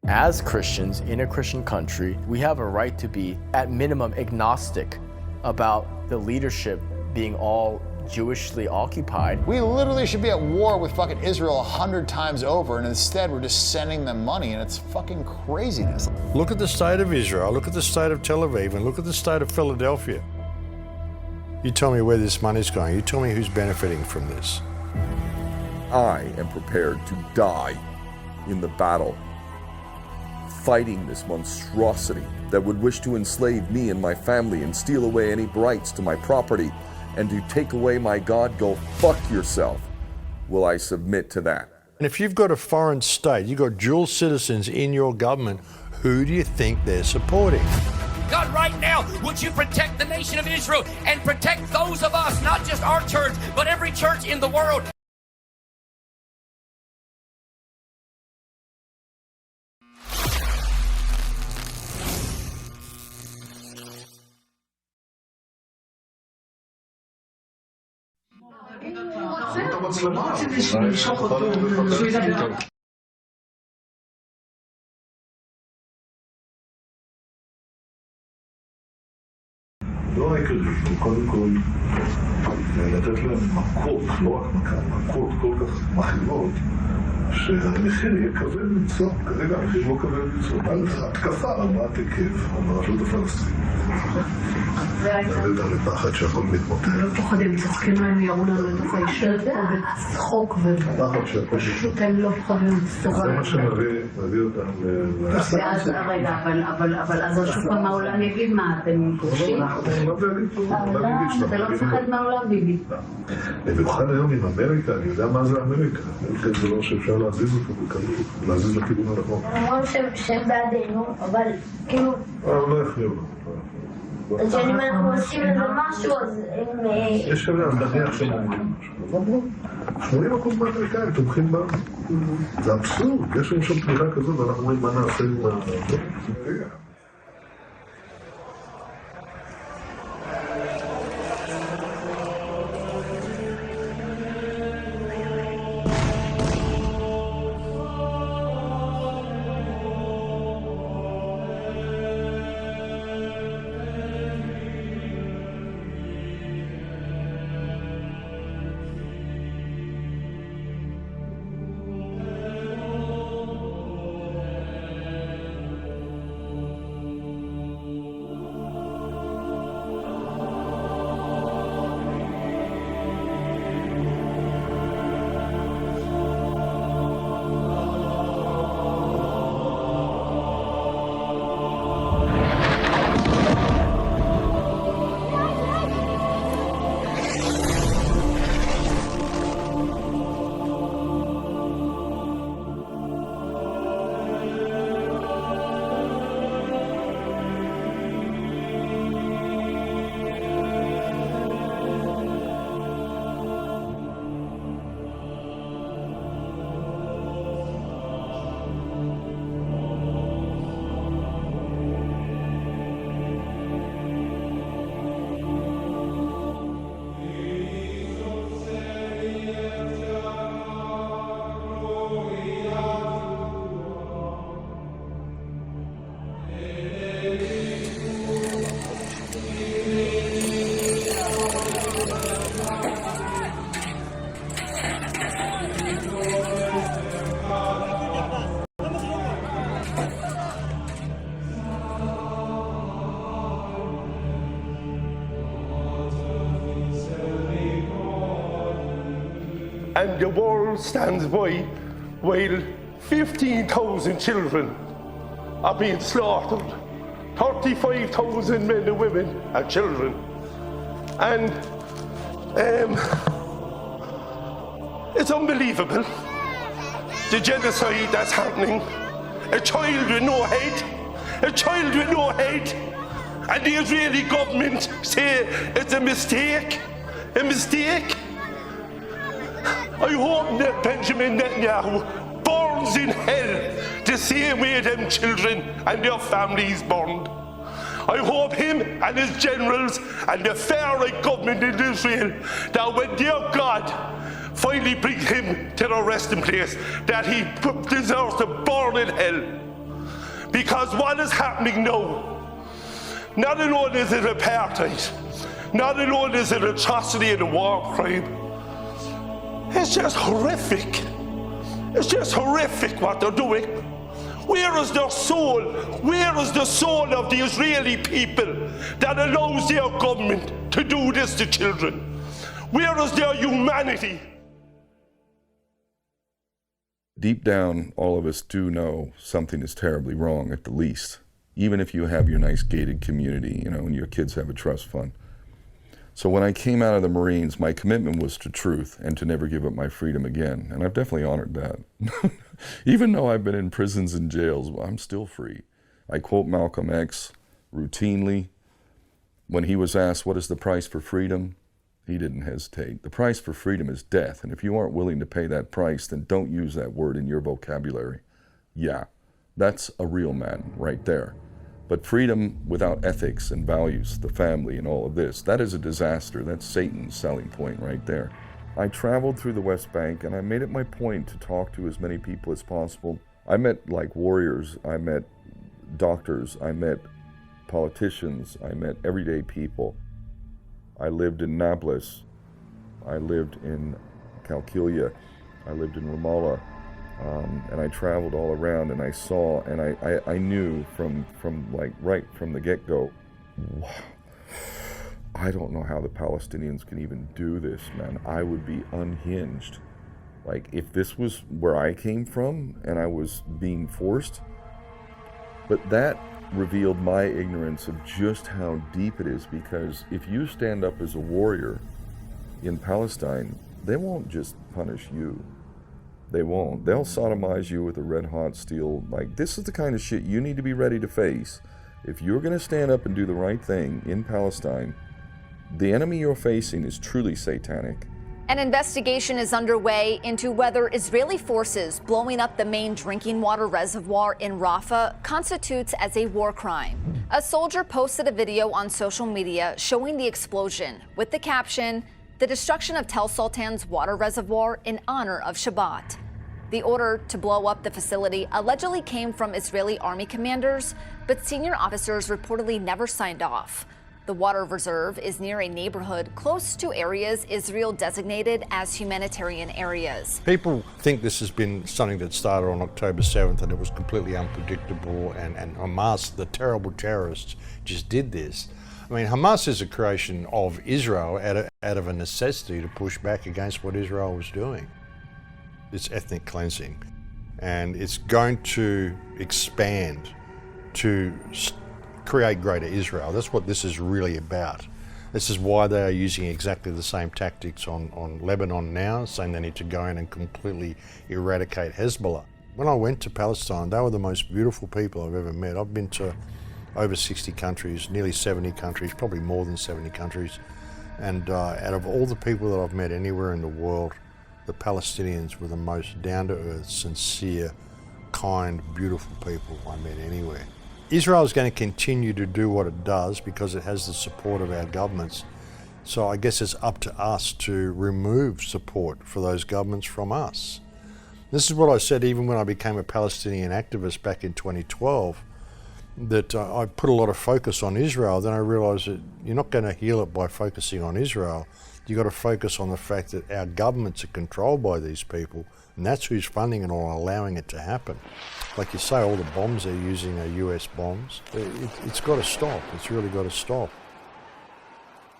As Christians in a Christian country, we have a right to be, at minimum, agnostic about the leadership being all Jewishly occupied. We literally should be at war with fucking Israel 100 times over, and instead we're just sending them money, and it's fucking craziness. Look at the state of Israel, look at the state of Tel Aviv, and look at the state of Philadelphia. You tell me where this money's going. You tell me who's benefiting from this. I am prepared to die in the battle, fighting this monstrosity that would wish to enslave me and my family and steal away any rights to my property and to take away my God. Go fuck yourself. Will I submit to that? And if you've got a foreign state, you've got dual citizens in your government, who do you think they're supporting? God, right now, would you protect the nation of Israel and protect those of us, not just our church, but every church in the world? לא העיקרי, קודם כל לתת להם מכות, לא רק מכות כל כך מכירות, שהמחיר יהיה כבד למצוא. כרגע המחיר לא כבד למצוא. התקפה רבת היקף ברשות הפלסטינית. זה לפחד שהכל מתמוטט. לא פוחדים, צחקים להם, יראו לנו לתוך הישר וצחוק ופשוט הם לא פוחדים. זה מה שמביא אותם ואז רגע, אבל אז רשות מהעולם יגיד מה אתם פוגשים? אתה לא מפחד מהעולם, ביבי. במיוחד היום עם אמריקה, אני יודע מה זה אמריקה. אמריקה זה לא שאפשר להזיז אותו בקלות, להזיז לכיוון הנכון. אומרים שהם בעדינו, אבל כאילו... לא יכניעו לו. אז שאם אנחנו עושים לזה משהו, אז הם... יש כאלה, אז נניח שהם אומרים משהו. 80% מהאמריקאים תומכים בנו. זה אבסורד, יש לנו שם תמיכה כזאת, ואנחנו אומרים מה נעשה עם ה... And the world stands by while 15,000 children are being slaughtered. 35,000 men and women and children. And it's unbelievable, the genocide that's happening. A child with no head, a child with no head. And the Israeli government say it's a mistake, a mistake. I hope that Benjamin Netanyahu burns in hell the same way them children and their families burned. I hope him and his generals and the far-right government in Israel, that when their God finally brings him to the resting place, that he deserves to burn in hell. Because what is happening now, not alone is it apartheid, not alone is it atrocity and a war crime, it's just horrific. It's just horrific what they're doing. Where is their soul? Where is the soul of the Israeli people that allows their government to do this to children? Where is their humanity? Deep down, all of us do know something is terribly wrong at the least. Even if you have your nice gated community, you know, and your kids have a trust fund. So when I came out of the Marines, my commitment was to truth and to never give up my freedom again. And I've definitely honored that. Even though I've been in prisons and jails, I'm still free. I quote Malcolm X routinely. When he was asked, what is the price for freedom? He didn't hesitate. The price for freedom is death. And if you aren't willing to pay that price, then don't use that word in your vocabulary. Yeah, that's a real man right there. But freedom without ethics and values, the family and all of this, that is a disaster. That's Satan's selling point right there. I traveled through the West Bank and I made it my point to talk to as many people as possible. I met like warriors, I met doctors, I met politicians, I met everyday people. I lived in Nablus, I lived in Qalqilia, I lived in Ramallah. And I traveled all around and I saw and I knew from like right from the get-go, wow, I don't know how the Palestinians can even do this, man. I would be unhinged. Like if this was where I came from and I was being forced, but that revealed my ignorance of just how deep it is, because if you stand up as a warrior in Palestine, they won't just punish you. They won't. They'll sodomize you with a red-hot steel. Like, this is the kind of shit you need to be ready to face. If you're going to stand up and do the right thing in Palestine, the enemy you're facing is truly satanic. An investigation is underway into whether Israeli forces blowing up the main drinking water reservoir in Rafah constitutes as a war crime. A soldier posted a video on social media showing the explosion with the caption, "The destruction of Tel Sultan's water reservoir in honor of Shabbat." The order to blow up the facility allegedly came from Israeli army commanders, but senior officers reportedly never signed off. The water reserve is near a neighborhood close to areas Israel designated as humanitarian areas. People think this has been something that started on October 7th and it was completely unpredictable, and Hamas, the terrible terrorists, just did this. I mean, Hamas is a creation of Israel out of a necessity to push back against what Israel was doing. It's ethnic cleansing, and it's going to expand to create greater Israel. That's what this is really about. This is why they are using exactly the same tactics on Lebanon now, saying they need to go in and completely eradicate Hezbollah. When I went to Palestine, they were the most beautiful people I've ever met. I've been to over 60 countries, nearly 70 countries, probably more than 70 countries. And out of all the people that I've met anywhere in the world, the Palestinians were the most down-to-earth, sincere, kind, beautiful people I met anywhere. Israel is going to continue to do what it does because it has the support of our governments. So I guess it's up to us to remove support for those governments from us. This is what I said even when I became a Palestinian activist back in 2012, that I put a lot of focus on Israel. Then I realized that you're not going to heal it by focusing on Israel. You've got to focus on the fact that our governments are controlled by these people, and that's who's funding it or allowing it to happen. Like you say, all the bombs they're using are US bombs. It's got to stop. It's really got to stop.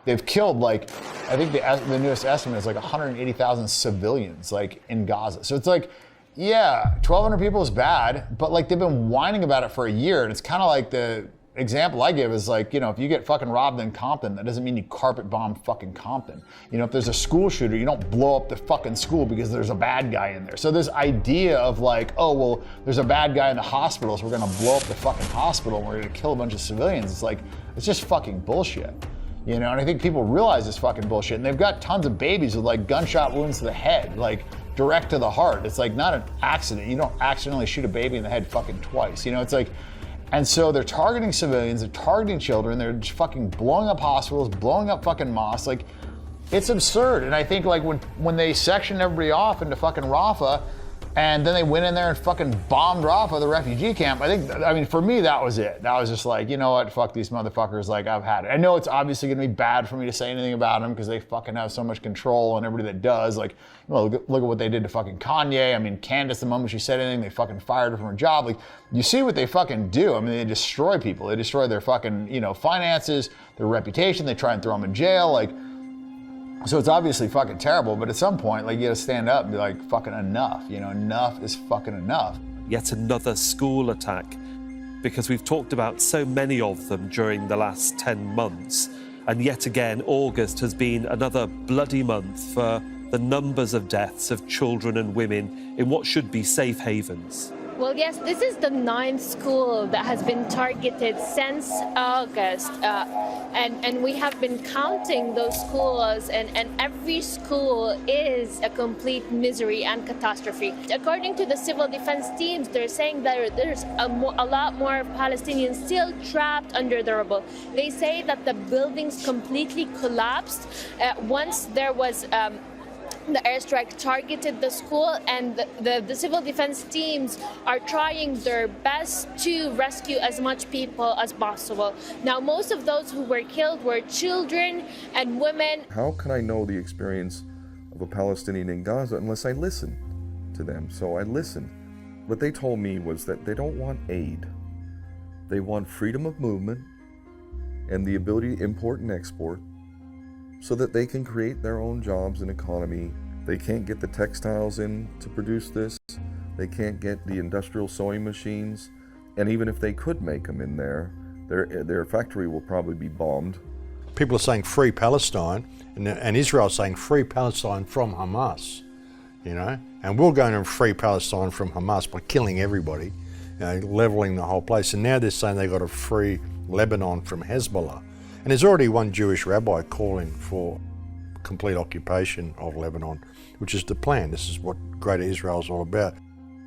They've killed, like, I think the newest estimate is like 180,000 civilians, like, in Gaza. So it's like, yeah, 1,200 people is bad, but like they've been whining about it for a year, and it's kind of like the example I give is like, you know, if you get fucking robbed in Compton, that doesn't mean you carpet bomb fucking Compton. You know, if there's a school shooter, you don't blow up the fucking school because there's a bad guy in there. So this idea of like, oh, well, there's a bad guy in the hospital, so we're gonna blow up the fucking hospital and we're gonna kill a bunch of civilians. It's like, it's just fucking bullshit. You know, and I think people realize this fucking bullshit, and they've got tons of babies with like gunshot wounds to the head, like direct to the heart. It's like not an accident. You don't accidentally shoot a baby in the head fucking twice. You know, it's like, and so they're targeting civilians, they're targeting children, they're just fucking blowing up hospitals, blowing up fucking mosques. Like, it's absurd. And I think like when they section everybody off into fucking Rafah, And then they went in there and fucking bombed Rafah, the refugee camp. I mean, for me, that was it. That was just like, you know what, fuck these motherfuckers, like, I've had it. I know it's obviously gonna be bad for me to say anything about them because they fucking have so much control, and everybody that does, like, well, look at what they did to fucking Kanye. I mean, Candace, the moment she said anything, they fucking fired her from her job. Like, you see what they fucking do. I mean, they destroy people. They destroy their fucking, finances, their reputation. They try and throw them in jail. Like, so it's obviously fucking terrible, but at some point, like, you gotta stand up and be like, fucking enough. Enough is fucking enough. Yet another school attack, because we've talked about so many of them during the last 10 months. And yet again, August has been another bloody month for the numbers of deaths of children and women in what should be safe havens. Well, yes, this is the 9th school that has been targeted since August. And we have been counting those schools, and every school is a complete misery and catastrophe. According to the civil defense teams, they're saying that there's a lot more Palestinians still trapped under the rubble. They say that the buildings completely collapsed once there was the airstrike targeted the school, and the civil defense teams are trying their best to rescue as much people as possible. Now, most of those who were killed were children and women. How can I know the experience of a Palestinian in Gaza unless I listen to them? So I listened. What they told me was that they don't want aid. They want freedom of movement and the ability to import and export, so that they can create their own jobs and economy. They can't get the textiles in to produce this. They can't get the industrial sewing machines. And even if they could make them in there, their factory will probably be bombed. People are saying free Palestine, and Israel saying free Palestine from Hamas, And we're going to free Palestine from Hamas by killing everybody, leveling the whole place. And now they're saying they've got to free Lebanon from Hezbollah. And there's already one Jewish rabbi calling for complete occupation of Lebanon, which is the plan. This is what Greater Israel is all about.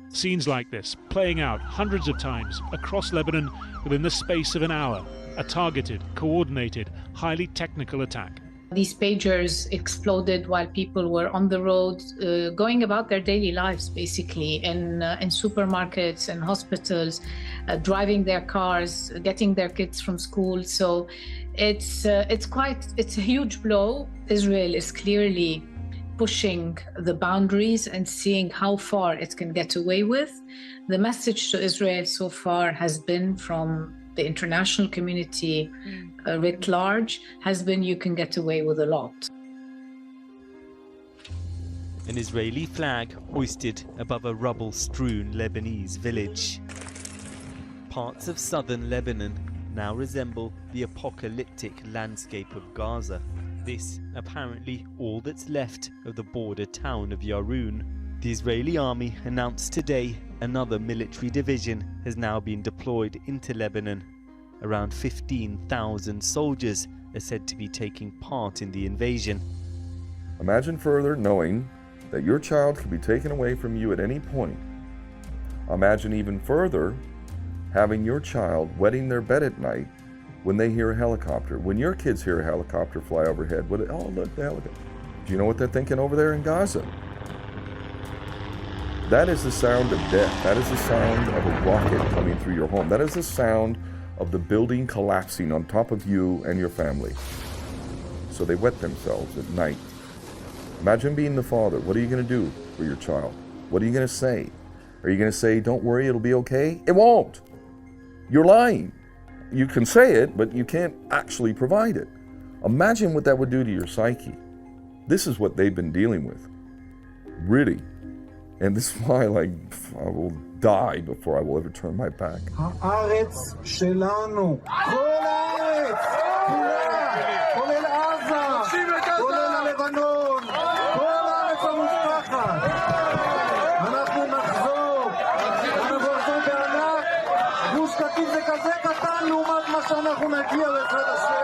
Scenes like this playing out hundreds of times across Lebanon within the space of an hour. A targeted, coordinated, highly technical attack. These pagers exploded while people were on the road, going about their daily lives, basically, in supermarkets and hospitals, driving their cars, getting their kids from school. So it's a huge blow. Israel is clearly pushing the boundaries and seeing how far it can get away with. The message to Israel so far has been from the international community writ large, has been, you can get away with a lot. An Israeli flag hoisted above a rubble-strewn Lebanese village. Parts of southern Lebanon now resemble the apocalyptic landscape of Gaza. This apparently all that's left of the border town of Yaroun. The Israeli army announced today another military division has now been deployed into Lebanon. Around 15,000 soldiers are said to be taking part in the invasion. Imagine further knowing that your child could be taken away from you at any point. Imagine even further having your child wetting their bed at night when they hear a helicopter. When your kids hear a helicopter fly overhead, oh, look, the helicopter. Do you know what they're thinking over there in Gaza? That is the sound of death. That is the sound of a rocket coming through your home. That is the sound of the building collapsing on top of you and your family. So they wet themselves at night. Imagine being the father. What are you going to do for your child? What are you going to say? Are you going to say, don't worry, it'll be okay? It won't. You're lying. You can say it, but you can't actually provide it. Imagine what that would do to your psyche. This is what they've been dealing with. Really. And this is why, I will die before I will ever turn my back. הארץ שלנו. כל הארץ. כולל עזה. כולל הלבנון. כל הארץ המובטחת. אנחנו נחזור. אנחנו נחזור בענק. גוש קטיף זה כזה קטן לעומת מה שאנחנו נגיע בעזרת השם.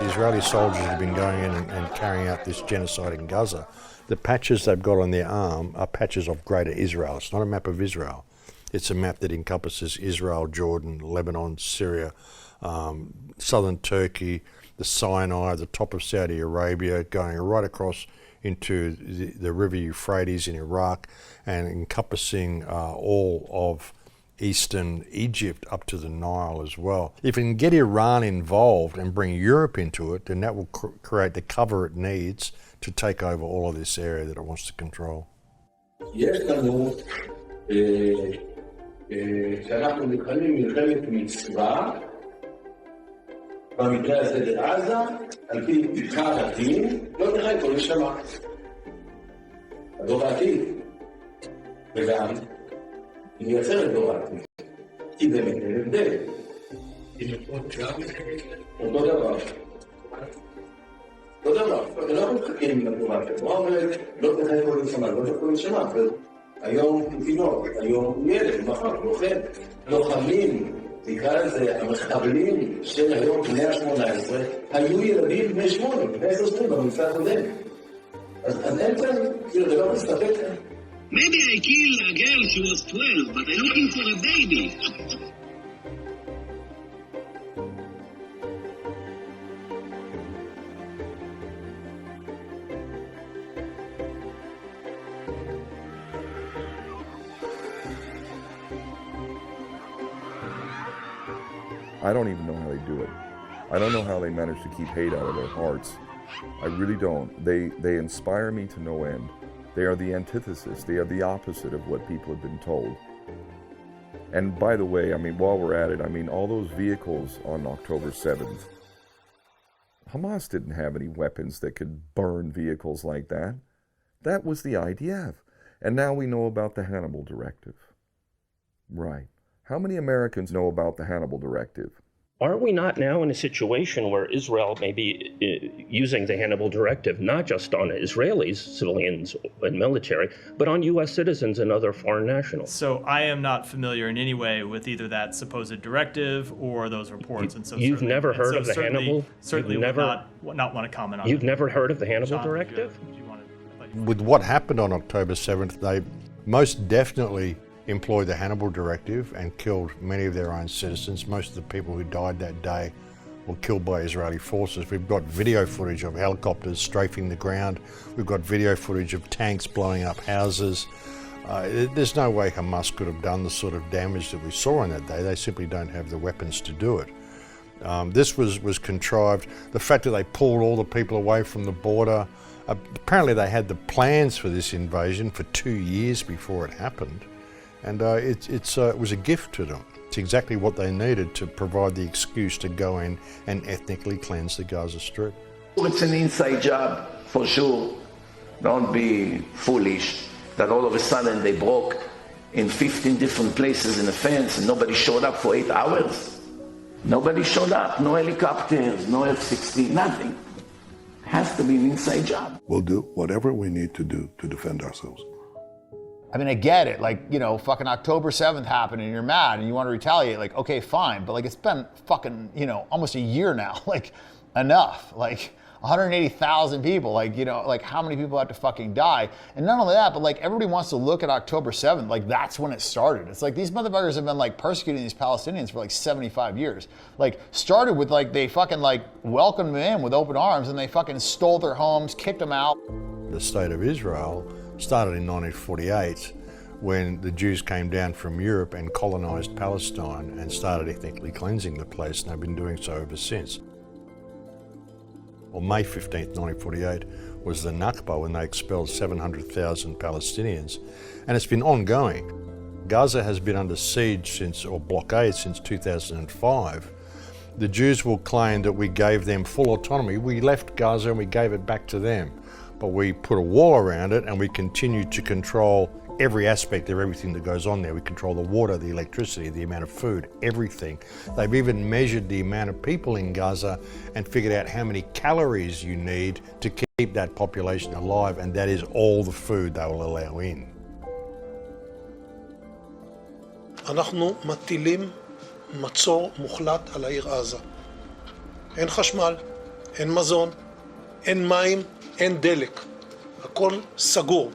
The Israeli soldiers have been going in and carrying out this genocide in Gaza. The patches they've got on their arm are patches of Greater Israel. It's not a map of Israel. It's a map that encompasses Israel, Jordan, Lebanon, Syria, southern Turkey, the Sinai, the top of Saudi Arabia, going right across into the river Euphrates in Iraq and encompassing all of eastern Egypt up to the Nile as well. If it can get Iran involved and bring Europe into it, then that will create the cover it needs to take over all of this area that it wants to control. יש לנו שאנחנו מתחילים מלחמת מצווה, במקרה הזה בעזה, על פי פתחה הדתיים, לא נראה כל נשמה. הדור העתיד, וגם היא מייצרת דור העתיד, כי באמת אין הבדל. אותו דבר. אותו דבר, אנחנו מתחכים לדור העתיד. התורה אומרת, לא תחיים כל נשמה, לא תחיים כל נשמה. היום הוא תינוק, היום הוא ילד, מחר, לוחם. לוחמים, תקרא לזה, המחבלים של היום בני ה-18, היו ילדים בני 8, בני 10 במבצע הקודם. אז אין כאן, כאילו, זה לא מסתפק. Maybe I killed a girl, she was 12, but I'm looking for a baby. I don't even know how they do it. I don't know how they manage to keep hate out of their hearts. I really don't. They inspire me to no end. They are the antithesis. They are the opposite of what people have been told. And by the way, I mean, while we're at it, I mean, all those vehicles on October 7th, Hamas didn't have any weapons that could burn vehicles like that. That was the IDF. And now we know about the Hannibal Directive. Right. How many Americans know about the Hannibal Directive? Aren't we not now in a situation where Israel may be using the Hannibal Directive not just on Israelis, civilians and military, but on U.S. citizens and other foreign nationals? So I am not familiar in any way with either that supposed directive or those reports. And so you've never heard of the Hannibal? Certainly would not want to comment on it. You've never heard of the Hannibal Directive? With what happened on October 7th, they most definitely employed the Hannibal Directive and killed many of their own citizens. Most of the people who died that day were killed by Israeli forces. We've got video footage of helicopters strafing the ground. We've got video footage of tanks blowing up houses. There's no way Hamas could have done the sort of damage that we saw on that day. They simply don't have the weapons to do it. This was contrived. The fact that they pulled all the people away from the border, apparently they had the plans for this invasion for 2 years before it happened. And it was a gift to them. It's exactly what they needed to provide the excuse to go in and ethnically cleanse the Gaza Strip. It's an inside job, for sure. Don't be foolish that all of a sudden they broke in 15 different places in a fence and nobody showed up for 8 hours. Nobody showed up, no helicopters, no F-16, nothing. It has to be an inside job. We'll do whatever we need to do to defend ourselves. I mean, I get it. Like, you know, fucking October 7th happened and you're mad and you want to retaliate. Like, okay, fine. But like, it's been fucking, you know, almost a year now. Like, enough. Like, 180,000 people. Like, you know, like how many people have to fucking die? And not only that, but like everybody wants to look at October 7th. Like, that's when it started. It's like these motherfuckers have been like persecuting these Palestinians for like 75 years. Like, started with like, they fucking like welcomed them in with open arms and they fucking stole their homes, kicked them out. The state of Israel started in 1948 when the Jews came down from Europe and colonized Palestine and started ethnically cleansing the place, and they've been doing so ever since. On May 15th, 1948 was the Nakba, when they expelled 700,000 Palestinians, and it's been ongoing. Gaza has been under siege or blockade since 2005. The Jews will claim that we gave them full autonomy. We left Gaza and we gave it back to them. But we put a wall around it and we continue to control every aspect of everything that goes on there. We control the water, the electricity, the amount of food, everything. They've even measured the amount of people in Gaza and figured out how many calories you need to keep that population alive, and that is all the food they will allow in. אנחנו מטילים מצור מוחלט על העיר עזה. אין חשמל, אין מזון, אין מים, אין דלק. הכל סגור.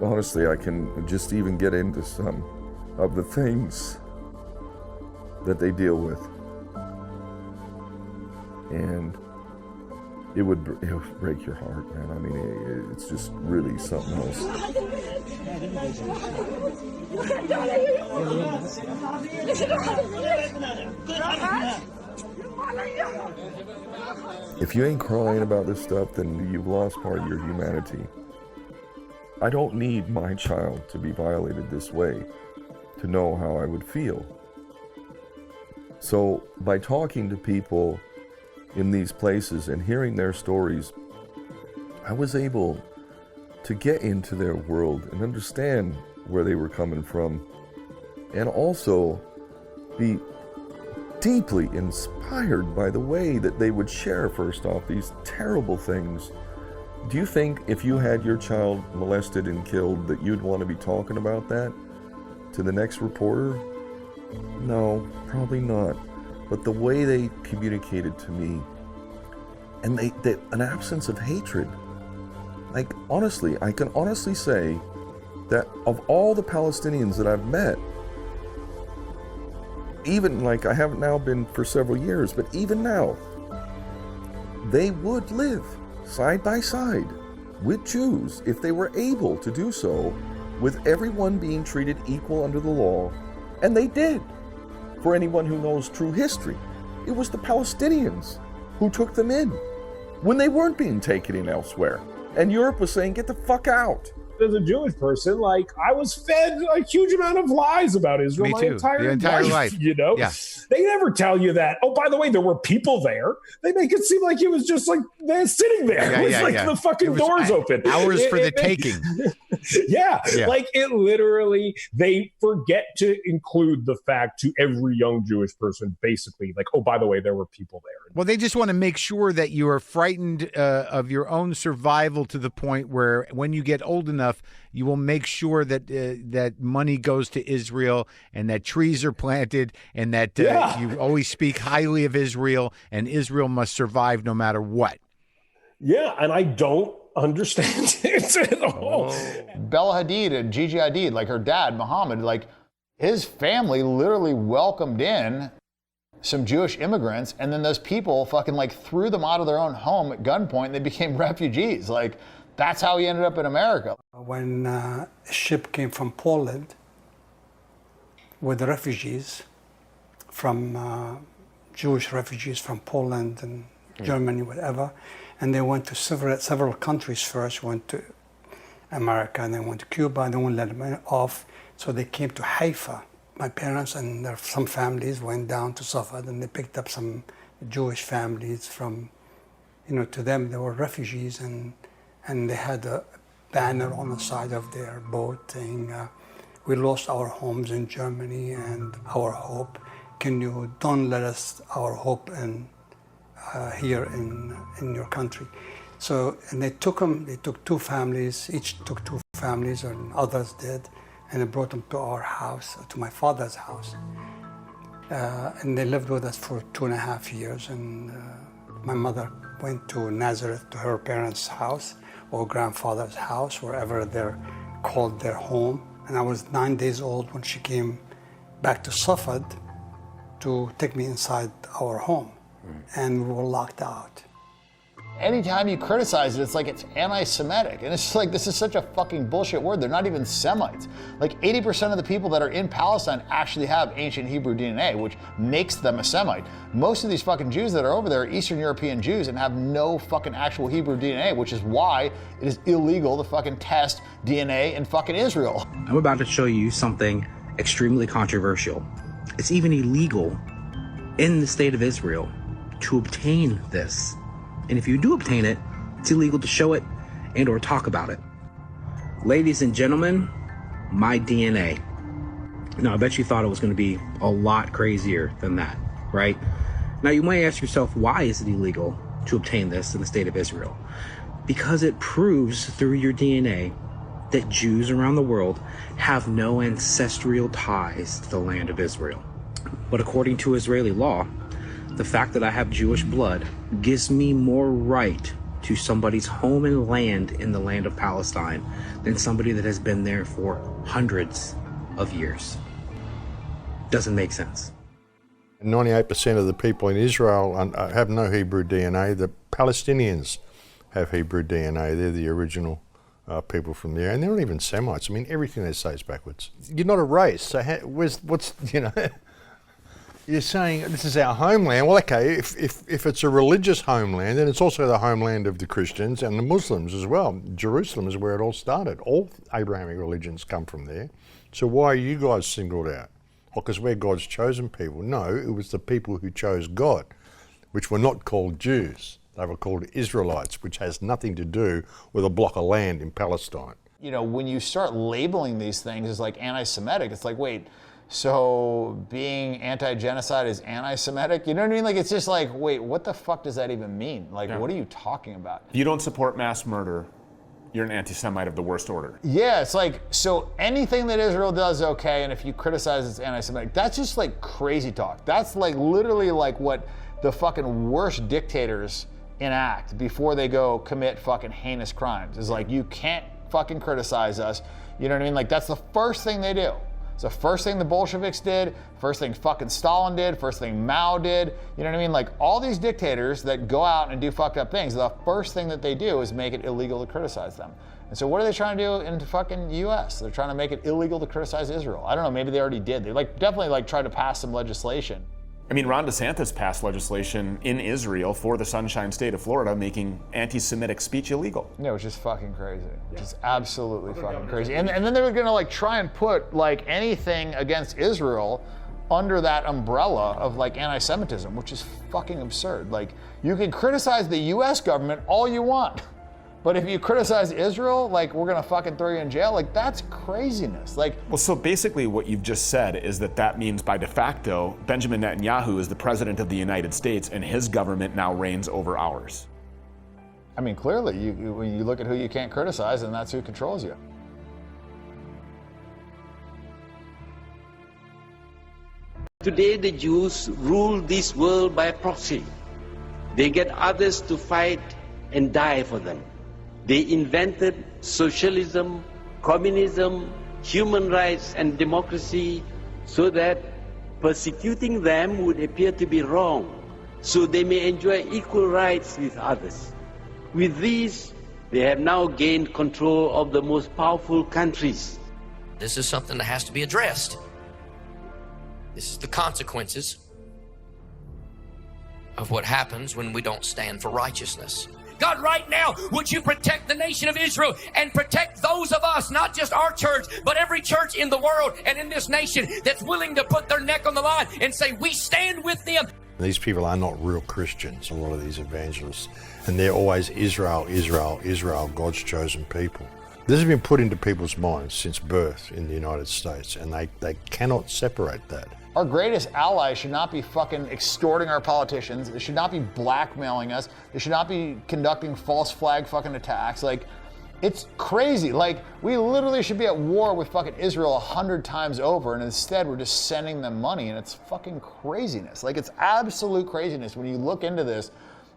Honestly, I can just even get into some of the things that they deal with. and it would break your heart, man. I mean, it's just really something else. If you ain't crying about this stuff, then you've lost part of your humanity. I don't need my child to be violated this way to know how I would feel. So by talking to people in these places and hearing their stories, I was able to get into their world and understand where they were coming from, and also be deeply inspired by the way that they would share, first off, these terrible things. Do you think if you had your child molested and killed that you'd want to be talking about that to the next reporter? No, probably not. But the way they communicated to me, and they an absence of hatred. Like, honestly, I can honestly say that of all the Palestinians that I've met, even, like, I haven't now been for several years, but even now, they would live side by side with Jews if they were able to do so, with everyone being treated equal under the law. And they did. For anyone who knows true history, it was the Palestinians who took them in when they weren't being taken in elsewhere. And Europe was saying, get the fuck out. As a Jewish person, like, I was fed a huge amount of lies about Israel Me my too. entire, The entire life. you know? Yeah. They never tell you that, oh, by the way, there were people there. They make it seem like it was just like they're sitting there. It was the fucking doors open. Hours for the taking. Yeah, Yeah. like it literally, they forget to include the fact to every young Jewish person, basically, like, oh, by the way, there were people there. Well, they just want to make sure that you are frightened of your own survival to the point where when you get old enough, you will make sure that that money goes to Israel and that trees are planted and that you always speak highly of Israel and Israel must survive no matter what. Yeah, and I don't understand it at all. Bella Hadid and Gigi Hadid, like her dad, Muhammad, like his family literally welcomed in some Jewish immigrants, and then those people fucking like threw them out of their own home at gunpoint and they became refugees. Like, that's how he ended up in America. When a ship came from Poland with refugees from Jewish refugees from Poland and Germany, whatever, and they went to several countries first, went to America, and then went to Cuba, and they wouldn't let them off, so they came to Haifa. My parents and some families went down to Safed, and they picked up some Jewish families from, to them they were refugees, and they had a banner on the side of their boat saying, we lost our homes in Germany and our hope. Can you don't let us our hope here in your country? So, and they took them, they took two families, each took two families, and others did, and they brought them to our house, to my father's house. And they lived with us for 2.5 years, and my mother went to Nazareth, to her parents' house, or grandfather's house, wherever they're called their home. And I was 9 days old when she came back to Safed to take me inside our home. And we were locked out. Anytime you criticize it, it's like it's anti-Semitic. And it's just like, this is such a fucking bullshit word. They're not even Semites. Like 80% of the people that are in Palestine actually have ancient Hebrew DNA, which makes them a Semite. Most of these fucking Jews that are over there are Eastern European Jews and have no fucking actual Hebrew DNA, which is why it is illegal to fucking test DNA in fucking Israel. I'm about to show you something extremely controversial. It's even illegal in the state of Israel to obtain this. And if you do obtain it, it's illegal to show it and or talk about it. Ladies and gentlemen, my DNA. Now, I bet you thought it was going to be a lot crazier than that, right? Now, you might ask yourself, why is it illegal to obtain this in the state of Israel? Because it proves through your DNA that Jews around the world have no ancestral ties to the land of Israel. But according to Israeli law, the fact that I have Jewish blood gives me more right to somebody's home and land in the land of Palestine than somebody that has been there for hundreds of years. Doesn't make sense. 98% of the people in Israel have no Hebrew DNA. The Palestinians have Hebrew DNA. They're the original people from there, and they're not even Semites. I mean, everything they say is backwards. You're not a race, so you're saying this is our homeland. Well, okay, if it's a religious homeland, then it's also the homeland of the Christians and the Muslims as well. Jerusalem is where it all started. All Abrahamic religions come from there. So why are you guys singled out? Well, because we're God's chosen people. No, it was the people who chose God, which were not called Jews. They were called Israelites, which has nothing to do with a block of land in Palestine. You know, when you start labeling these things as like anti-Semitic, it's like, wait, so being anti-genocide is anti-Semitic? You know what I mean? Like, it's just like, wait, what the fuck does that even mean? Like, what are you talking about? You don't support mass murder, you're an anti-Semite of the worst order. Yeah, it's like, so anything that Israel does is okay, and if you criticize it's anti-Semitic, that's just like crazy talk. That's like literally like what the fucking worst dictators enact before they go commit fucking heinous crimes. Is like, you can't fucking criticize us. You know what I mean? Like, that's the first thing they do. It's the first thing the Bolsheviks did, first thing fucking Stalin did, first thing Mao did. You know what I mean? Like, all these dictators that go out and do fucked up things, the first thing that they do is make it illegal to criticize them. And so what are they trying to do in the fucking US? They're trying to make it illegal to criticize Israel. I don't know, maybe they already did. They like definitely like tried to pass some legislation. I mean, Ron DeSantis passed legislation in Israel for the Sunshine State of Florida, making anti-Semitic speech illegal. Yeah, which is fucking crazy. Just absolutely fucking crazy. And then they were gonna like try and put like anything against Israel under that umbrella of like anti-Semitism, which is fucking absurd. Like, you can criticize the US government all you want, but if you criticize Israel, like, we're gonna fucking throw you in jail. Like, that's craziness. Like, well, so basically what you've just said is that means by de facto, Benjamin Netanyahu is the president of the United States and his government now reigns over ours. I mean, clearly, when you look at who you can't criticize, and that's who controls you. Today, the Jews rule this world by proxy. They get others to fight and die for them. They invented socialism, communism, human rights, and democracy so that persecuting them would appear to be wrong, so they may enjoy equal rights with others. With these, they have now gained control of the most powerful countries. This is something that has to be addressed. This is the consequences of what happens when we don't stand for righteousness. God, right now, would you protect the nation of Israel and protect those of us, not just our church, but every church in the world and in this nation that's willing to put their neck on the line and say, we stand with them. These people are not real Christians, a lot of these evangelists, and they're always Israel, Israel, Israel, God's chosen people. This has been put into people's minds since birth in the United States, and they cannot separate that. Our greatest ally should not be fucking extorting our politicians. They should not be blackmailing us. They should not be conducting false flag fucking attacks. Like, it's crazy. Like, we literally should be at war with fucking Israel 100 times over, and instead we're just sending them money, and it's fucking craziness. Like, it's absolute craziness when you look into this.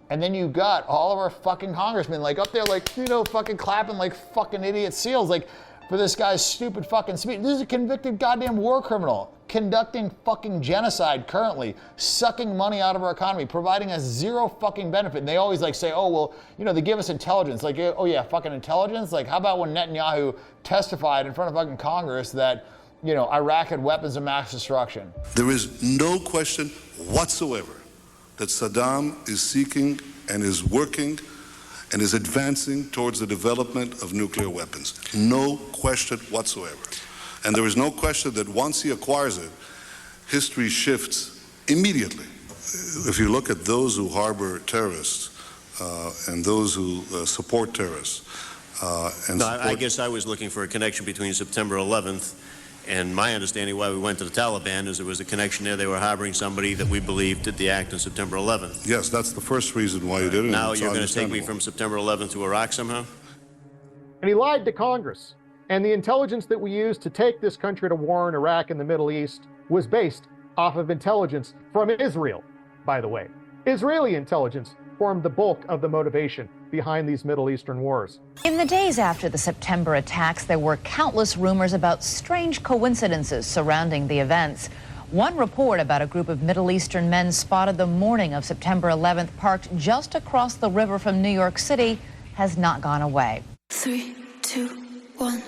And then you got all of our fucking congressmen like up there, like, you know, fucking clapping like fucking idiot seals, like, for this guy's stupid fucking speech. This is a convicted goddamn war criminal conducting fucking genocide currently, sucking money out of our economy, providing us zero fucking benefit. And they always like say, oh, well, you know, they give us intelligence. Like, oh yeah, fucking intelligence? Like, how about when Netanyahu testified in front of fucking Congress that, you know, Iraq had weapons of mass destruction? There is no question whatsoever that Saddam is seeking and is working and is advancing towards the development of nuclear weapons. No question whatsoever. And there is no question that once he acquires it, history shifts immediately. If you look at those who harbor terrorists and those who support terrorists. I guess I was looking for a connection between September 11th and my understanding why we went to the Taliban is there was a connection there. They were harboring somebody that we believed did the act on September 11th. Yes, that's the first reason why you did it. Now you're going to take me from September 11th to Iraq somehow? And he lied to Congress. And the intelligence that we used to take this country to war in Iraq and the Middle East was based off of intelligence from Israel, by the way. Israeli intelligence formed the bulk of the motivation behind these Middle Eastern wars. In the days after the September attacks, there were countless rumors about strange coincidences surrounding the events. One report about a group of Middle Eastern men spotted the morning of September 11th parked just across the river from New York City has not gone away. 3, 2, 1.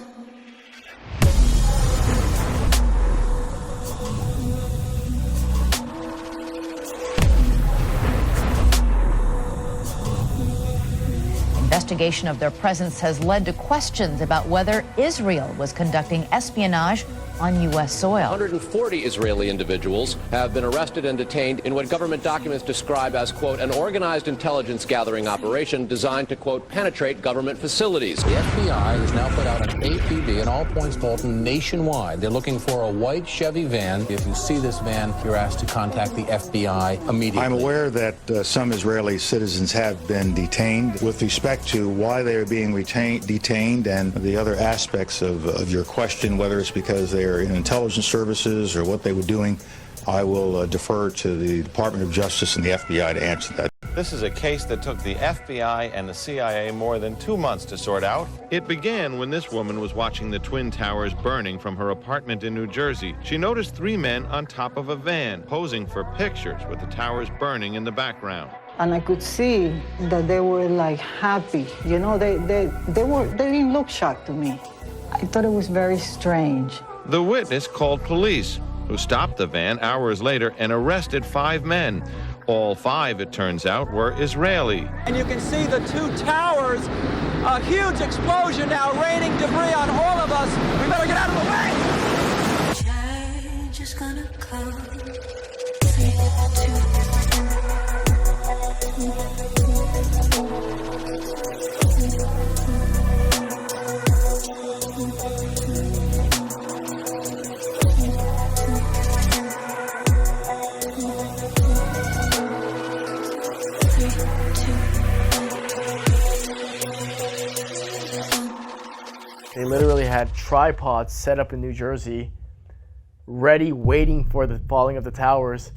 Investigation of their presence has led to questions about whether Israel was conducting espionage on U.S. soil. 140 Israeli individuals have been arrested and detained in what government documents describe as, quote, an organized intelligence gathering operation designed to, quote, penetrate government facilities. The FBI has now put out an APB, an all-points bulletin nationwide. They're looking for a white Chevy van. If you see this van, you're asked to contact the FBI immediately. I'm aware that some Israeli citizens have been detained. With respect to why they are being detained and the other aspects of your question, whether it's because they are in intelligence services or what they were doing, I will defer to the Department of Justice and the FBI to answer that. This is a case that took the FBI and the CIA more than 2 months to sort out. It began when this woman was watching the Twin Towers burning from her apartment in New Jersey. She noticed 3 men on top of a van posing for pictures with the towers burning in the background. And I could see that they were like happy. You know, they didn't look shocked to me. I thought it was very strange. The witness called police, who stopped the van hours later and arrested 5 men. All 5, it turns out, were Israeli. And you can see the 2 towers, a huge explosion now raining debris on all of us. We better get out of the way. Change is gonna come. 3, 2, 1. They literally had tripods set up in New Jersey, ready, waiting for the falling of the towers.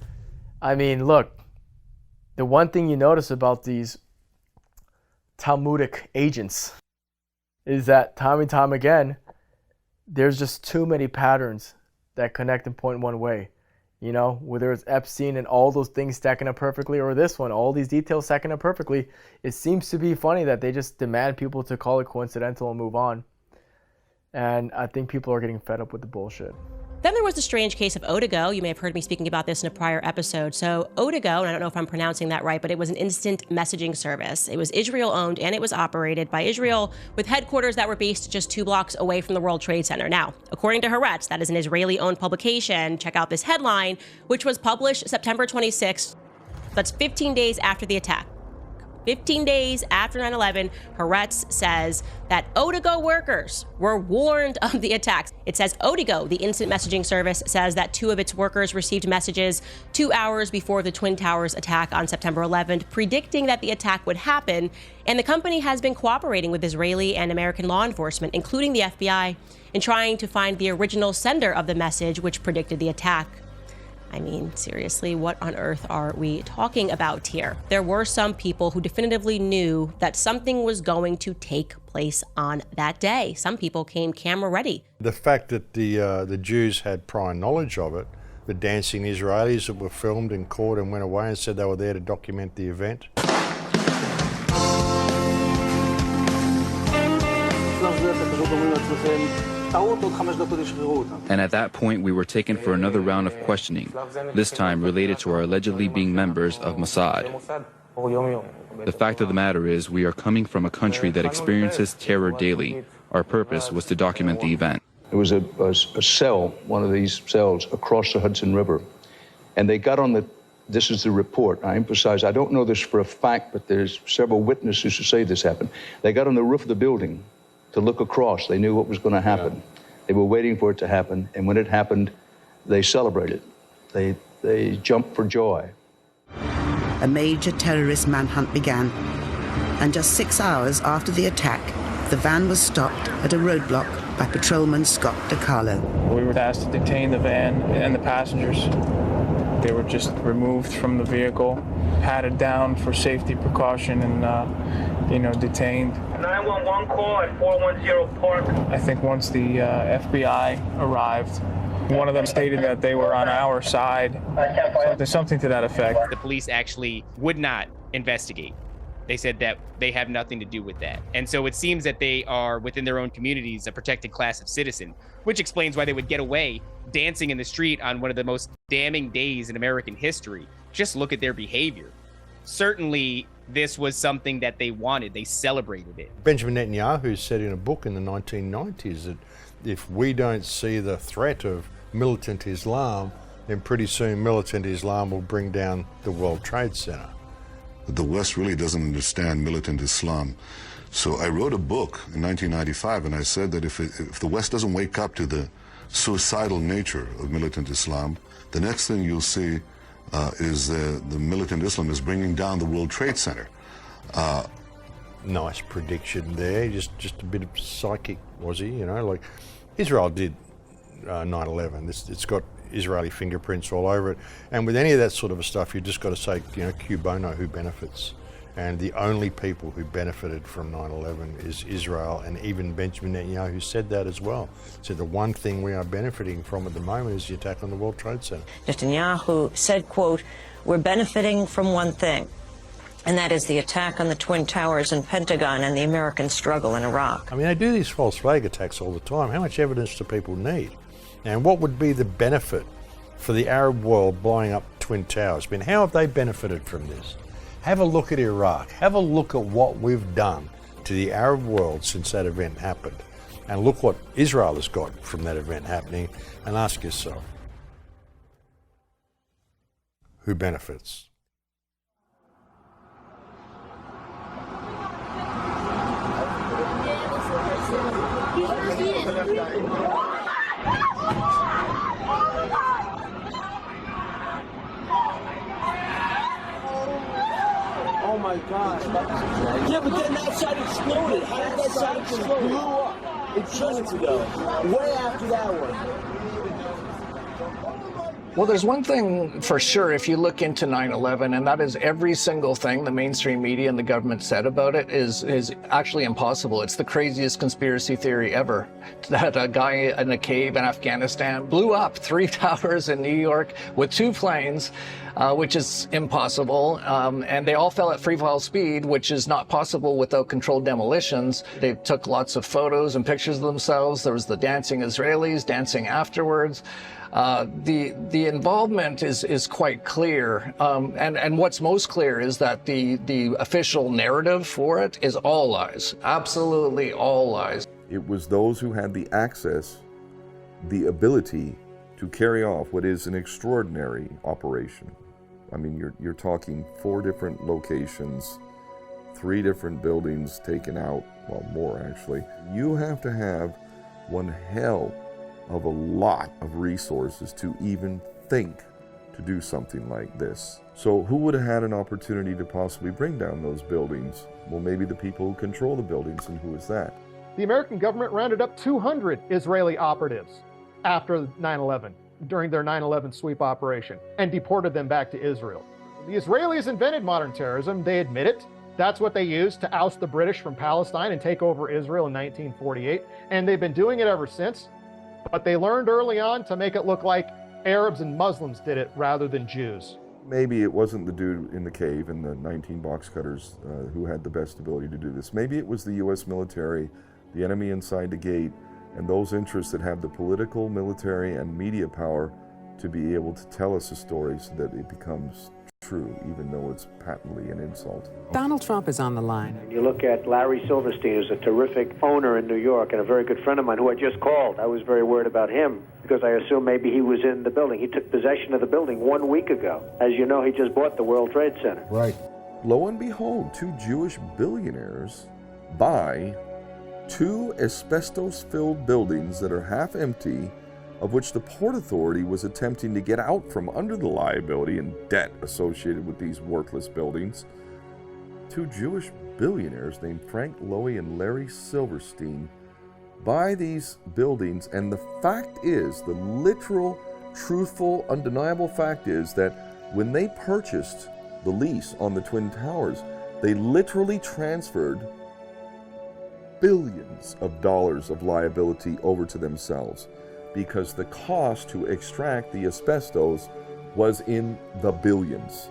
I mean, look, the one thing you notice about these Talmudic agents is that time and time again, there's just too many patterns that connect and point one way. You know, whether it's Epstein and all those things stacking up perfectly, or this one, all these details stacking up perfectly, it seems to be funny that they just demand people to call it coincidental and move on. And I think people are getting fed up with the bullshit. Then there was the strange case of Odigo. You may have heard me speaking about this in a prior episode. So Odigo, and I don't know if I'm pronouncing that right, but it was an instant messaging service. It was Israel-owned, and it was operated by Israel with headquarters that were based just 2 blocks away from the World Trade Center. Now, according to Haaretz, that is an Israeli-owned publication. Check out this headline, which was published September 26th. That's 15 days after the attack. 15 days after 9/11, Haaretz says that Odigo workers were warned of the attacks. It says Odigo, the instant messaging service, says that 2 of its workers received messages 2 hours before the Twin Towers attack on September 11th, predicting that the attack would happen. And the company has been cooperating with Israeli and American law enforcement, including the FBI, in trying to find the original sender of the message, which predicted the attack. I mean, seriously, what on earth are we talking about here? There were some people who definitively knew that something was going to take place on that day. Some people came camera ready. The fact that the Jews had prior knowledge of it, the dancing Israelis that were filmed and caught and went away and said they were there to document the event. And at that point, we were taken for another round of questioning, this time related to our allegedly being members of Mossad. The fact of the matter is, we are coming from a country that experiences terror daily. Our purpose was to document the event. It was a cell, one of these cells, across the Hudson River. And they got on this is the report. I emphasize, I don't know this for a fact, but there's several witnesses who say this happened. They got on the roof of the building to look across. They knew what was going to happen. Yeah. They were waiting for it to happen, and when it happened, they celebrated. They jumped for joy. A major terrorist manhunt began, and just 6 hours after the attack, the van was stopped at a roadblock by patrolman Scott DiCarlo. We were asked to detain the van and the passengers. They were just removed from the vehicle, patted down for safety precaution, and detained. 911 call at 410 Park. I think once the FBI arrived, One of them stated that they were on our side, something to that effect. The police actually would not investigate. They said that they have nothing to do with that. And so it seems that they are, within their own communities, a protected class of citizen, which explains why they would get away dancing in the street on one of the most damning days in American history. Just look at their behavior. Certainly, this was something that they wanted. They celebrated it. Benjamin Netanyahu said in a book in the 1990s that if we don't see the threat of militant Islam, then pretty soon militant Islam will bring down the World Trade Center. The West really doesn't understand militant Islam. So I wrote a book in 1995, and I said that if the West doesn't wake up to the suicidal nature of militant Islam, the next thing you'll see is the militant Islam is bringing down the World Trade Center. Nice prediction there, just a bit of psychic, was he? You know, like Israel did 9/11. It's got Israeli fingerprints all over it. And with any of that sort of stuff, you just got to say, you know, Q bono, who benefits? And the only people who benefited from 9/11 is Israel, and even Benjamin Netanyahu said that as well. Said the one thing we are benefiting from at the moment is the attack on the World Trade Center. Netanyahu said, quote, "We're benefiting from one thing, and that is the attack on the Twin Towers and Pentagon and the American struggle in Iraq." I mean, they do these false flag attacks all the time. How much evidence do people need? And what would be the benefit for the Arab world blowing up Twin Towers? I mean, how have they benefited from this? Have a look at Iraq. Have a look at what we've done to the Arab world since that event happened. And look what Israel has got from that event happening, and ask yourself, who benefits? Oh my God. Yeah, but then that side exploded. How did that side explode? It blew up. It minutes ago. Way after that one. Well, there's one thing for sure if you look into 9/11, and that is every single thing the mainstream media and the government said about it is actually impossible. It's the craziest conspiracy theory ever. That a guy in a cave in Afghanistan blew up 3 towers in New York with 2 planes, which is impossible. And they all fell at free fall speed, which is not possible without controlled demolitions. They took lots of photos and pictures of themselves. There was the dancing Israelis dancing afterwards. The involvement is quite clear, and what's most clear is that the official narrative for it is all lies, absolutely all lies. It was those who had the access, the ability to carry off what is an extraordinary operation. I mean, you're talking 4 different locations, 3 different buildings taken out, well, more actually. You have to have one hell of a lot of resources to even think to do something like this. So who would have had an opportunity to possibly bring down those buildings? Well, maybe the people who control the buildings, and who is that? The American government rounded up 200 Israeli operatives after 9/11, during their 9/11 sweep operation, and deported them back to Israel. The Israelis invented modern terrorism, they admit it. That's what they used to oust the British from Palestine and take over Israel in 1948, and they've been doing it ever since. But they learned early on to make it look like Arabs and Muslims did it rather than Jews. Maybe it wasn't the dude in the cave and the 19 box cutters who had the best ability to do this. Maybe it was the U.S. military, the enemy inside the gate, and those interests that have the political, military, and media power to be able to tell us a story so that it becomes true, even though it's patently an insult. Donald Trump is on the line. You look at Larry Silverstein, who's a terrific owner in New York and a very good friend of mine who I just called. I was very worried about him because I assumed maybe he was in the building. He took possession of the building 1 week ago. As you know, he just bought the World Trade Center. Right. Lo and behold, 2 Jewish billionaires buy 2 asbestos-filled buildings that are half empty, of which the Port Authority was attempting to get out from under the liability and debt associated with these worthless buildings. 2 Jewish billionaires named Frank Lowy and Larry Silverstein buy these buildings, and the fact is, the literal, truthful, undeniable fact is that when they purchased the lease on the Twin Towers, they literally transferred billions of dollars of liability over to themselves. because the cost to extract the asbestos was in the billions.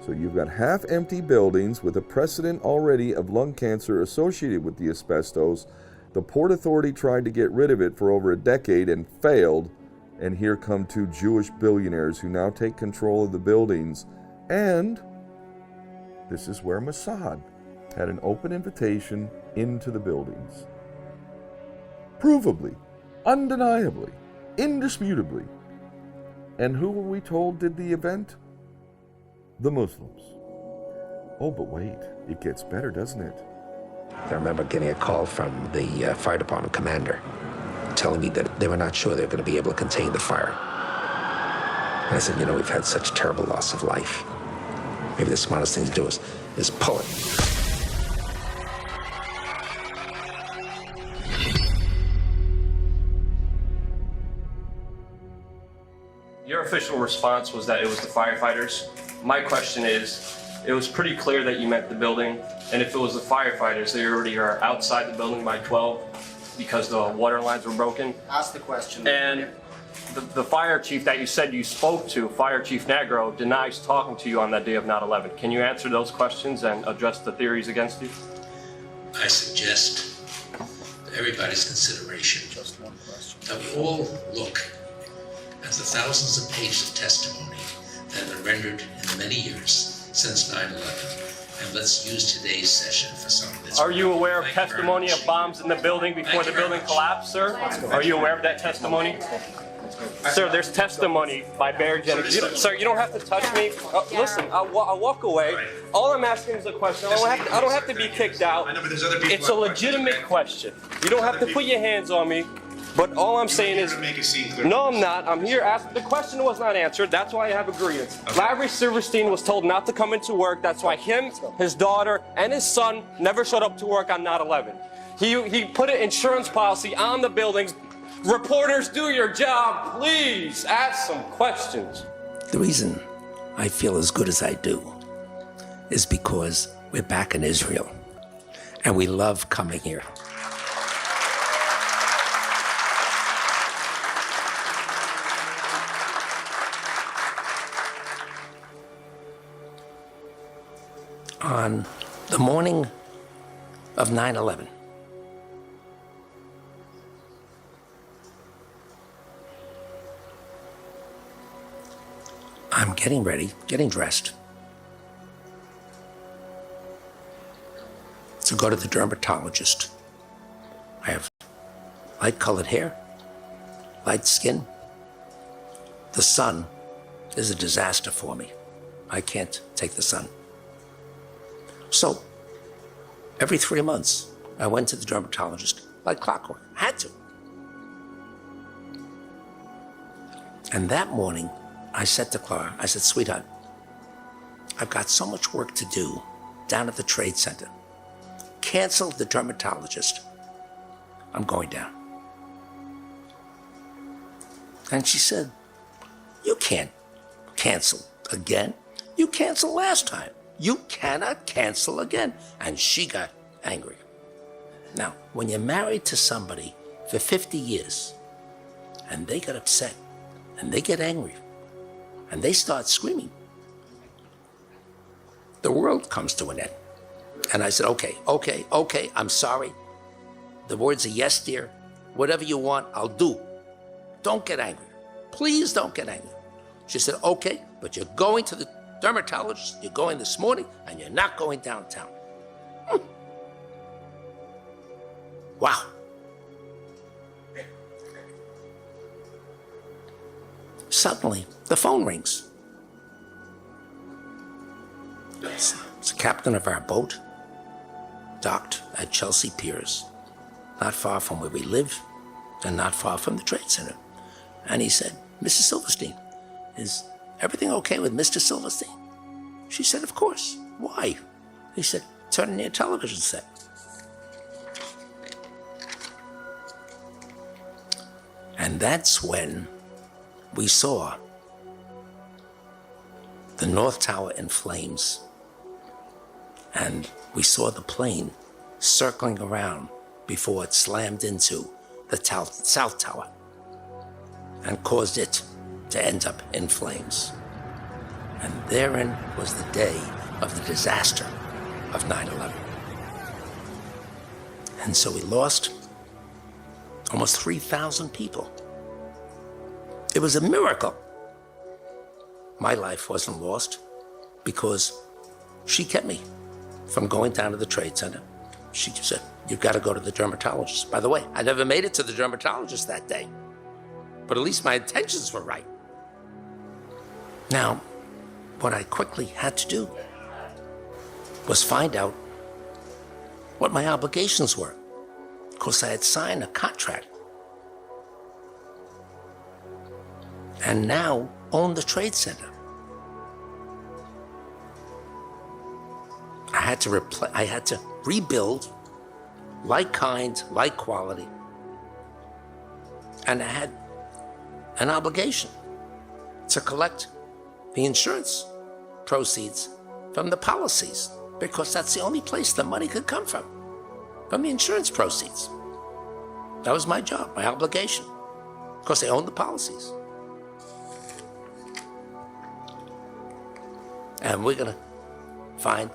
So you've got half-empty buildings with a precedent already of lung cancer associated with the asbestos. The Port Authority tried to get rid of it for over a decade and failed. And here come two Jewish billionaires who now take control of the buildings. And this is where Mossad had an open invitation into the buildings. Provably, undeniably, indisputably. And who were we told did the event? The Muslims. Oh, but wait, it gets better, doesn't it? I remember getting a call from the fire department commander telling me that they were not sure they were going to be able to contain the fire. And I said, you know, we've had such terrible loss of life. Maybe the smartest thing to do is pull it. Your official response was that it was the firefighters. My question is, it was pretty clear that you meant the building, and if it was the firefighters, they already are outside the building by 12 because the water lines were broken. Ask the question. And the fire chief that you said you spoke to, Fire Chief Negro, denies talking to you on that day of 9/11. Can you answer those questions and address the theories against you? I suggest to everybody's consideration that we all look at the thousands of pages of testimony that have been rendered in the many years since 9/11, and let's use today's session for some of this. Are you aware of testimony of bombs in the building before the building collaped, sir? Are you aware of that testimony? Sir, there's testimony by Barry Jennings. Sir, you don't have to touch me. Listen, I'll walk away. All I'm asking is a question. I don't have to be kicked out. It's a legitimate question. You don't have to put your hands on me. But all I'm saying is, no, I'm not. I'm here asking. The question was not answered. That's why I have a grievance. Larry Silverstein was told not to come into work. That's why him, his daughter, and his son never showed up to work on 9/11. He put an insurance policy on the buildings. Reporters, do your job. Please ask some questions. The reason I feel as good as I do is because we're back in Israel, and we love coming here. On the morning of 9/11, I'm getting ready, getting dressed to go to the dermatologist. I have light-colored hair, light skin. The sun is a disaster for me. I can't take the sun. So, every 3 months, I went to the dermatologist like clockwork. I had to. And that morning, I said to Clara, I said, sweetheart, I've got so much work to do down at the Trade Center. Cancel the dermatologist. I'm going down. And she said, you can't cancel again. You canceled last time. You cannot cancel again. And she got angry. Now, when you're married to somebody for 50 years and they get upset and they get angry and they start screaming, the world comes to an end. And I said, okay, I'm sorry. The words are yes, dear. Whatever you want, I'll do. Don't get angry. Please don't get angry. She said, okay, but you're going to the dermatologist, you're going this morning, and you're not going downtown. Wow. Suddenly, the phone rings. It's the captain of our boat, docked at Chelsea Piers, not far from where we live and not far from the Trade Center. And he said, Mrs. Silverstein, is everything okay with Mr. Silverstein? She said, of course. Why? He said, turn on your television set. And that's when we saw the North Tower in flames. And we saw the plane circling around before it slammed into the South Tower. and caused it to end up in flames. And therein was the day of the disaster of 9/11. And so we lost almost 3,000 people. It was a miracle. My life wasn't lost because she kept me from going down to the Trade Center. She said, "You've got to go to the dermatologist." By the way, I never made it to the dermatologist that day, but at least my intentions were right. Now, what I quickly had to do was find out what my obligations were. Of course, I had signed a contract and now own the Trade Center. I had to rebuild like kind, like quality. And I had an obligation to collect the insurance proceeds from the policies, because that's the only place the money could come from the insurance proceeds. That was my job, my obligation, because they owned the policies. And we're gonna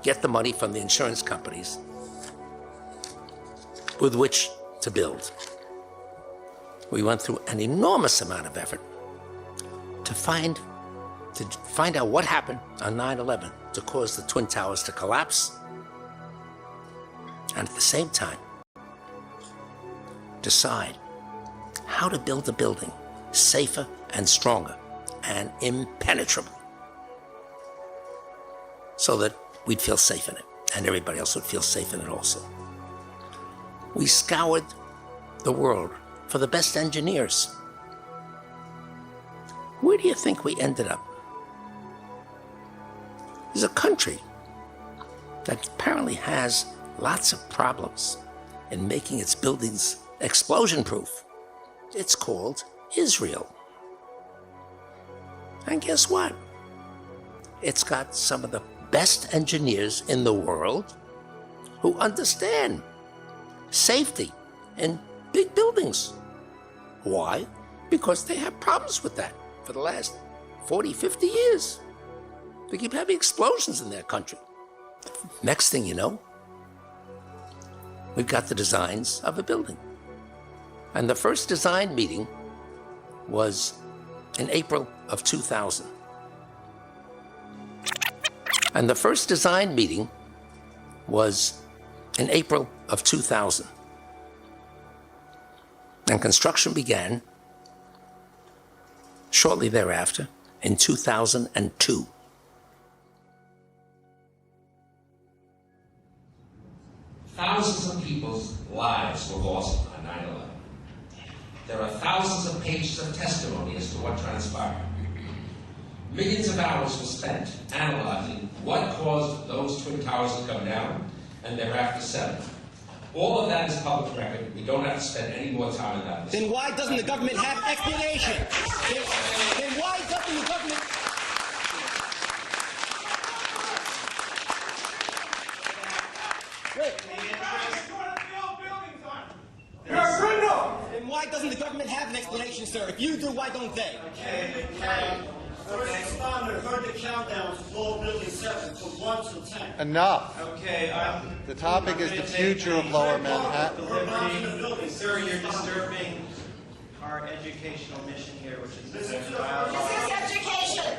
get the money from the insurance companies with which to build. We went through an enormous amount of effort to find out what happened on 9/11 to cause the Twin Towers to collapse, and at the same time, decide how to build a building safer and stronger and impenetrable, so that we'd feel safe in it, and everybody else would feel safe in it also. We scoured the world for the best engineers. Where do you think we ended up? There's a country that apparently has lots of problems in making its buildings explosion-proof. It's called Israel. And guess what? It's got some of the best engineers in the world who understand safety in big buildings. Why? Because they have problems with that for the last 40, 50 years. They keep having explosions in their country. Next thing you know, we've got the designs of a building. And the first design meeting was in April of 2000. And the first design meeting was in April of 2000. And construction began shortly thereafter in 2002. Thousands of people's lives were lost on 9/11. There are thousands of pages of testimony as to what transpired. Millions of hours were spent analyzing what caused those Twin Towers to come down and thereafter settle. All of that is public record. We don't have to spend any more time on that. Then why doesn't the government have explanation? Then why doesn't the government... You're a criminal! Then why doesn't the government have an explanation, sir? If you do, why don't they? First responder heard the countdown to blow building 7 from 1 to 10. Enough. Okay, The topic is the future of Lower Manhattan. Sir, you're disturbing our educational mission here, which is... This is education!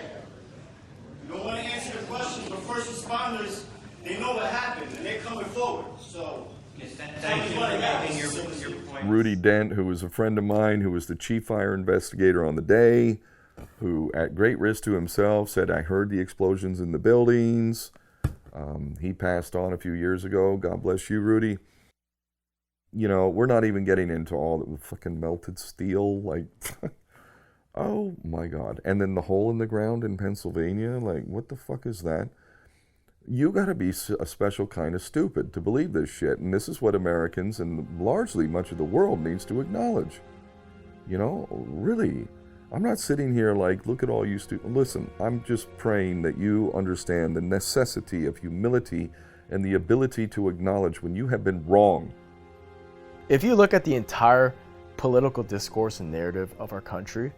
You don't want to answer the question, but first responders, they know what happened, and they're coming forward, so... Thank you for making your point. Rudy Dent, who was a friend of mine, who was the chief fire investigator on the day, who, at great risk to himself, said, "I heard the explosions in the buildings." He passed on a few years ago. God bless you, Rudy. You know, we're not even getting into all the fucking melted steel, like, oh my God. And then the hole in the ground in Pennsylvania, like, what the fuck is that? You gotta be a special kind of stupid to believe this shit. And this is what Americans and largely much of the world needs to acknowledge. You know, really. I'm not sitting here like, look at all you listen, I'm just praying that you understand the necessity of humility and the ability to acknowledge when you have been wrong. If you look at the entire political discourse and narrative of our country,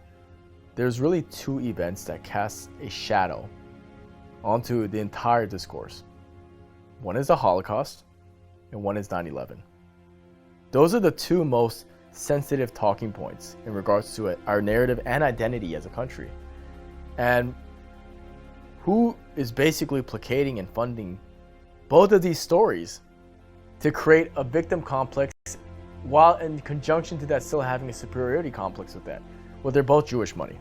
there's really two events that cast a shadow onto the entire discourse. One is the Holocaust, and one is 9/11. Those are the two most sensitive talking points in regards to our narrative and identity as a country. And who is basically placating and funding both of these stories to create a victim complex, while in conjunction to that still having a superiority complex with that? Well, they're both Jewish money.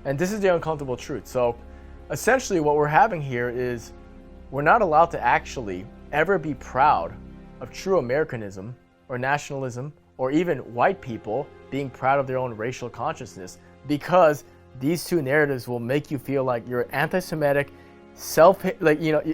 And this is the uncomfortable truth. So essentially what we're having here is we're not allowed to actually ever be proud of true Americanism or nationalism, or even white people being proud of their own racial consciousness, because these two narratives will make you feel like you're anti-Semitic,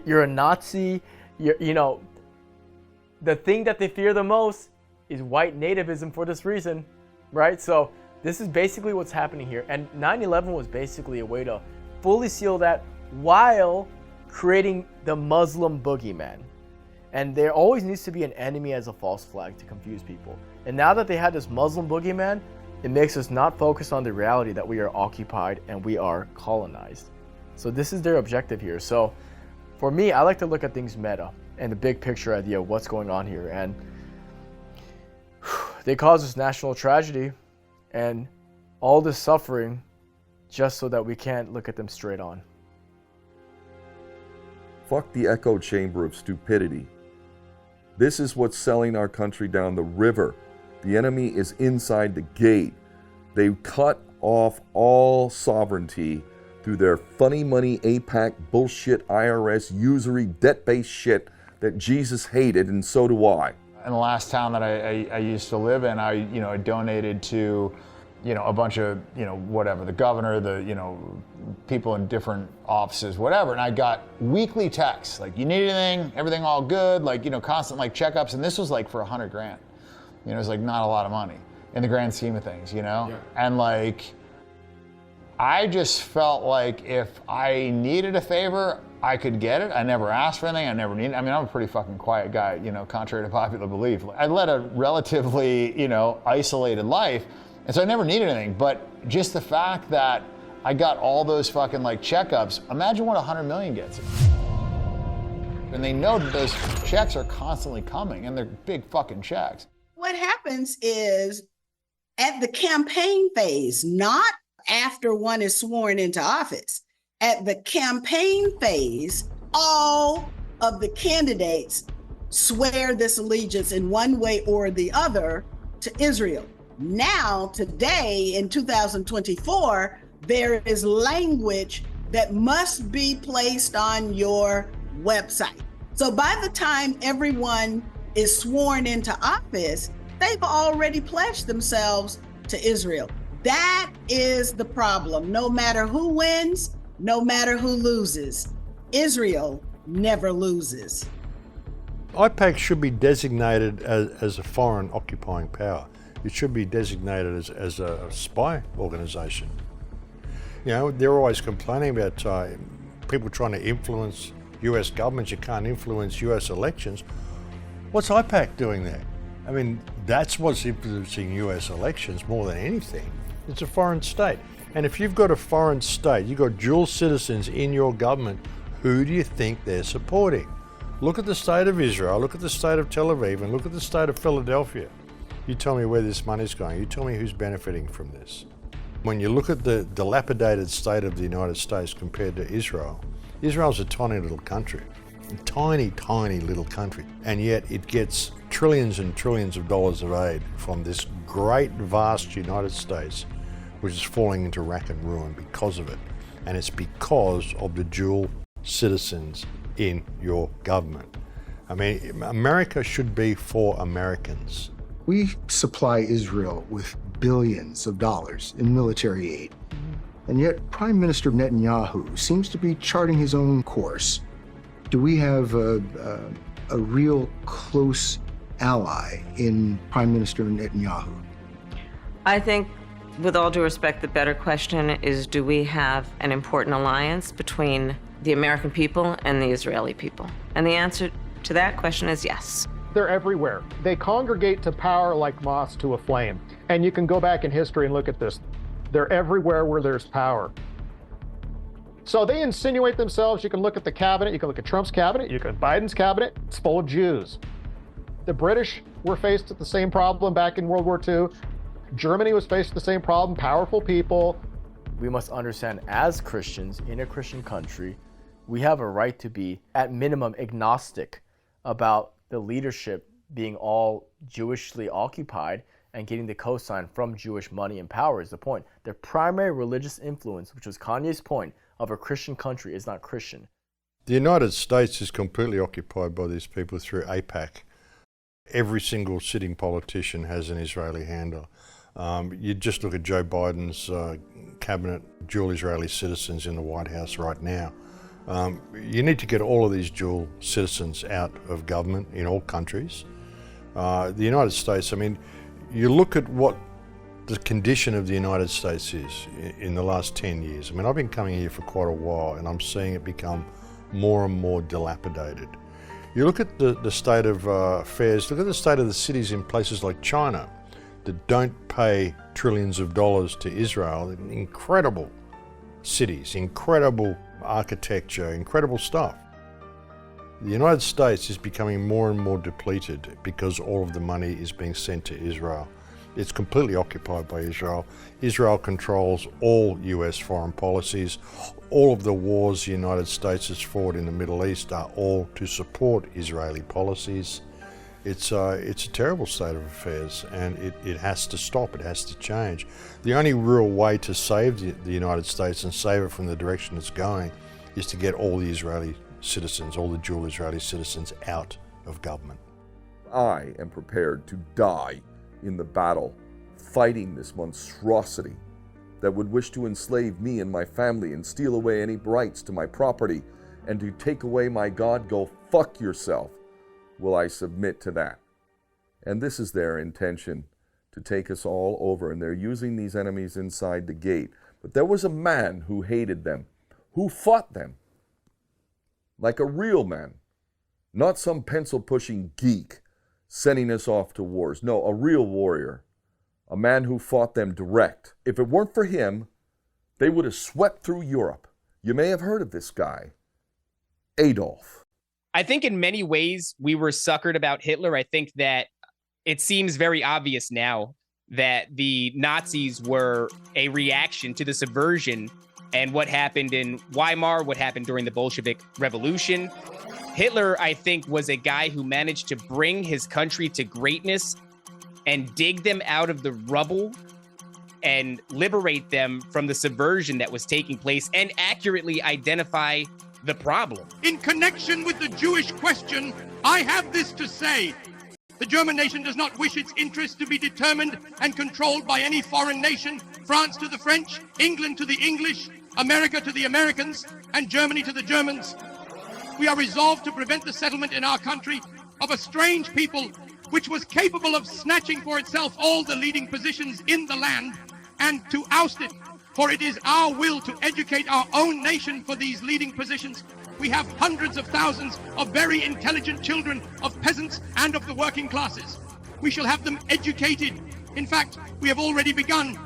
you're a Nazi, the thing that they fear the most is white nativism for this reason, right? So this is basically what's happening here. And 9/11 was basically a way to fully seal that while creating the Muslim boogeyman. And there always needs to be an enemy as a false flag to confuse people. And now that they had this Muslim boogeyman, it makes us not focus on the reality that we are occupied and we are colonized. So this is their objective here. So for me, I like to look at things meta and the big picture idea of what's going on here. And they cause this national tragedy and all this suffering just so that we can't look at them straight on. Fuck the echo chamber of stupidity. This is what's selling our country down the river. The enemy is inside the gate. They cut off all sovereignty through their funny money APAC bullshit IRS usury debt-based shit that Jesus hated, and so do I. In the last town that I used to live in, I donated to a bunch of, whatever, the governor, people in different offices, whatever. And I got weekly texts, like, you need anything, everything all good, constant checkups. And this was for $100,000. It was not a lot of money in the grand scheme of things, Yeah. And I just felt like if I needed a favor, I could get it. I never asked for anything. I never needed. I'm a pretty fucking quiet guy, contrary to popular belief. I led a relatively, isolated life. And so I never needed anything, but just the fact that I got all those fucking checkups, imagine what 100 million gets. And they know that those checks are constantly coming, and they're big fucking checks. What happens is at the campaign phase, not after one is sworn into office, at the campaign phase, all of the candidates swear this allegiance in one way or the other to Israel. Now, today, in 2024, there is language that must be placed on your website. So by the time everyone is sworn into office, they've already pledged themselves to Israel. That is the problem. No matter who wins, no matter who loses, Israel never loses. IPAC should be designated as a foreign occupying power. It should be designated as a spy organization. They're always complaining about people trying to influence US governments. You can't influence US elections. What's IPAC doing there? That's what's influencing US elections more than anything. It's a foreign state. And if you've got a foreign state, you've got dual citizens in your government, who do you think they're supporting? Look at the state of Israel, look at the state of Tel Aviv, and look at the state of Philadelphia. You tell me where this money's going. You tell me who's benefiting from this. When you look at the dilapidated state of the United States compared to Israel, Israel's a tiny little country. A tiny, tiny little country. And yet it gets trillions and trillions of dollars of aid from this great, vast United States, which is falling into rack and ruin because of it. And it's because of the dual citizens in your government. America should be for Americans. We supply Israel with billions of dollars in military aid. And yet Prime Minister Netanyahu seems to be charting his own course. Do we have a real close ally in Prime Minister Netanyahu? I think, with all due respect, the better question is, do we have an important alliance between the American people and the Israeli people? And the answer to that question is yes. They're everywhere. They congregate to power like moths to a flame. And you can go back in history and look at this. They're everywhere where there's power. So they insinuate themselves. You can look at the cabinet, you can look at Trump's cabinet, you can Biden's cabinet, it's full of Jews. The British were faced with the same problem back in World War II. Germany was faced with the same problem, powerful people. We must understand, as Christians in a Christian country, we have a right to be, at minimum, agnostic about the leadership being all Jewishly occupied and getting the cosign from Jewish money and power is the point. Their primary religious influence, which was Kanye's point, of a Christian country is not Christian. The United States is completely occupied by these people through AIPAC. Every single sitting politician has an Israeli handler. You just look at Joe Biden's cabinet, dual Israeli citizens in the White House right now. You need to get all of these dual citizens out of government in all countries. The United States, I mean, you look at what the condition of the United States is in the last 10 years. I mean, I've been coming here for quite a while and I'm seeing it become more and more dilapidated. You look at the state of affairs, look at the state of the cities in places like China that don't pay trillions of dollars to Israel. Incredible cities, incredible architecture, incredible stuff. The United States is becoming more and more depleted because all of the money is being sent to Israel. It's completely occupied by Israel. Israel controls all US foreign policies. All of the wars the United States has fought in the Middle East are all to support Israeli policies. It's a terrible state of affairs, and it has to stop, it has to change. The only real way to save the United States and save it from the direction it's going is to get all the Israeli citizens, all the dual Israeli citizens out of government. I am prepared to die in the battle, fighting this monstrosity that would wish to enslave me and my family and steal away any rights to my property and to take away my God. Go fuck yourself. Will I submit to that? And this is their intention, to take us all over, and they're using these enemies inside the gate. But there was a man who hated them, who fought them like a real man, not some pencil-pushing geek sending us off to wars. No, a real warrior, a man who fought them direct. If it weren't for him, they would have swept through Europe. You may have heard of this guy, Adolf. I think in many ways we were suckered about Hitler. I think that it seems very obvious now that the Nazis were a reaction to the subversion and what happened in Weimar, what happened during the Bolshevik Revolution. Hitler, I think, was a guy who managed to bring his country to greatness and dig them out of the rubble and liberate them from the subversion that was taking place and accurately identify the problem. In connection with the Jewish question, I have this to say. The German nation does not wish its interests to be determined and controlled by any foreign nation, France to the French, England to the English, America to the Americans, and Germany to the Germans. We are resolved to prevent the settlement in our country of a strange people which was capable of snatching for itself all the leading positions in the land, and to oust it, for it is our will to educate our own nation for these leading positions. We have hundreds of thousands of very intelligent children of peasants and of the working classes. We shall have them educated. In fact, we have already begun.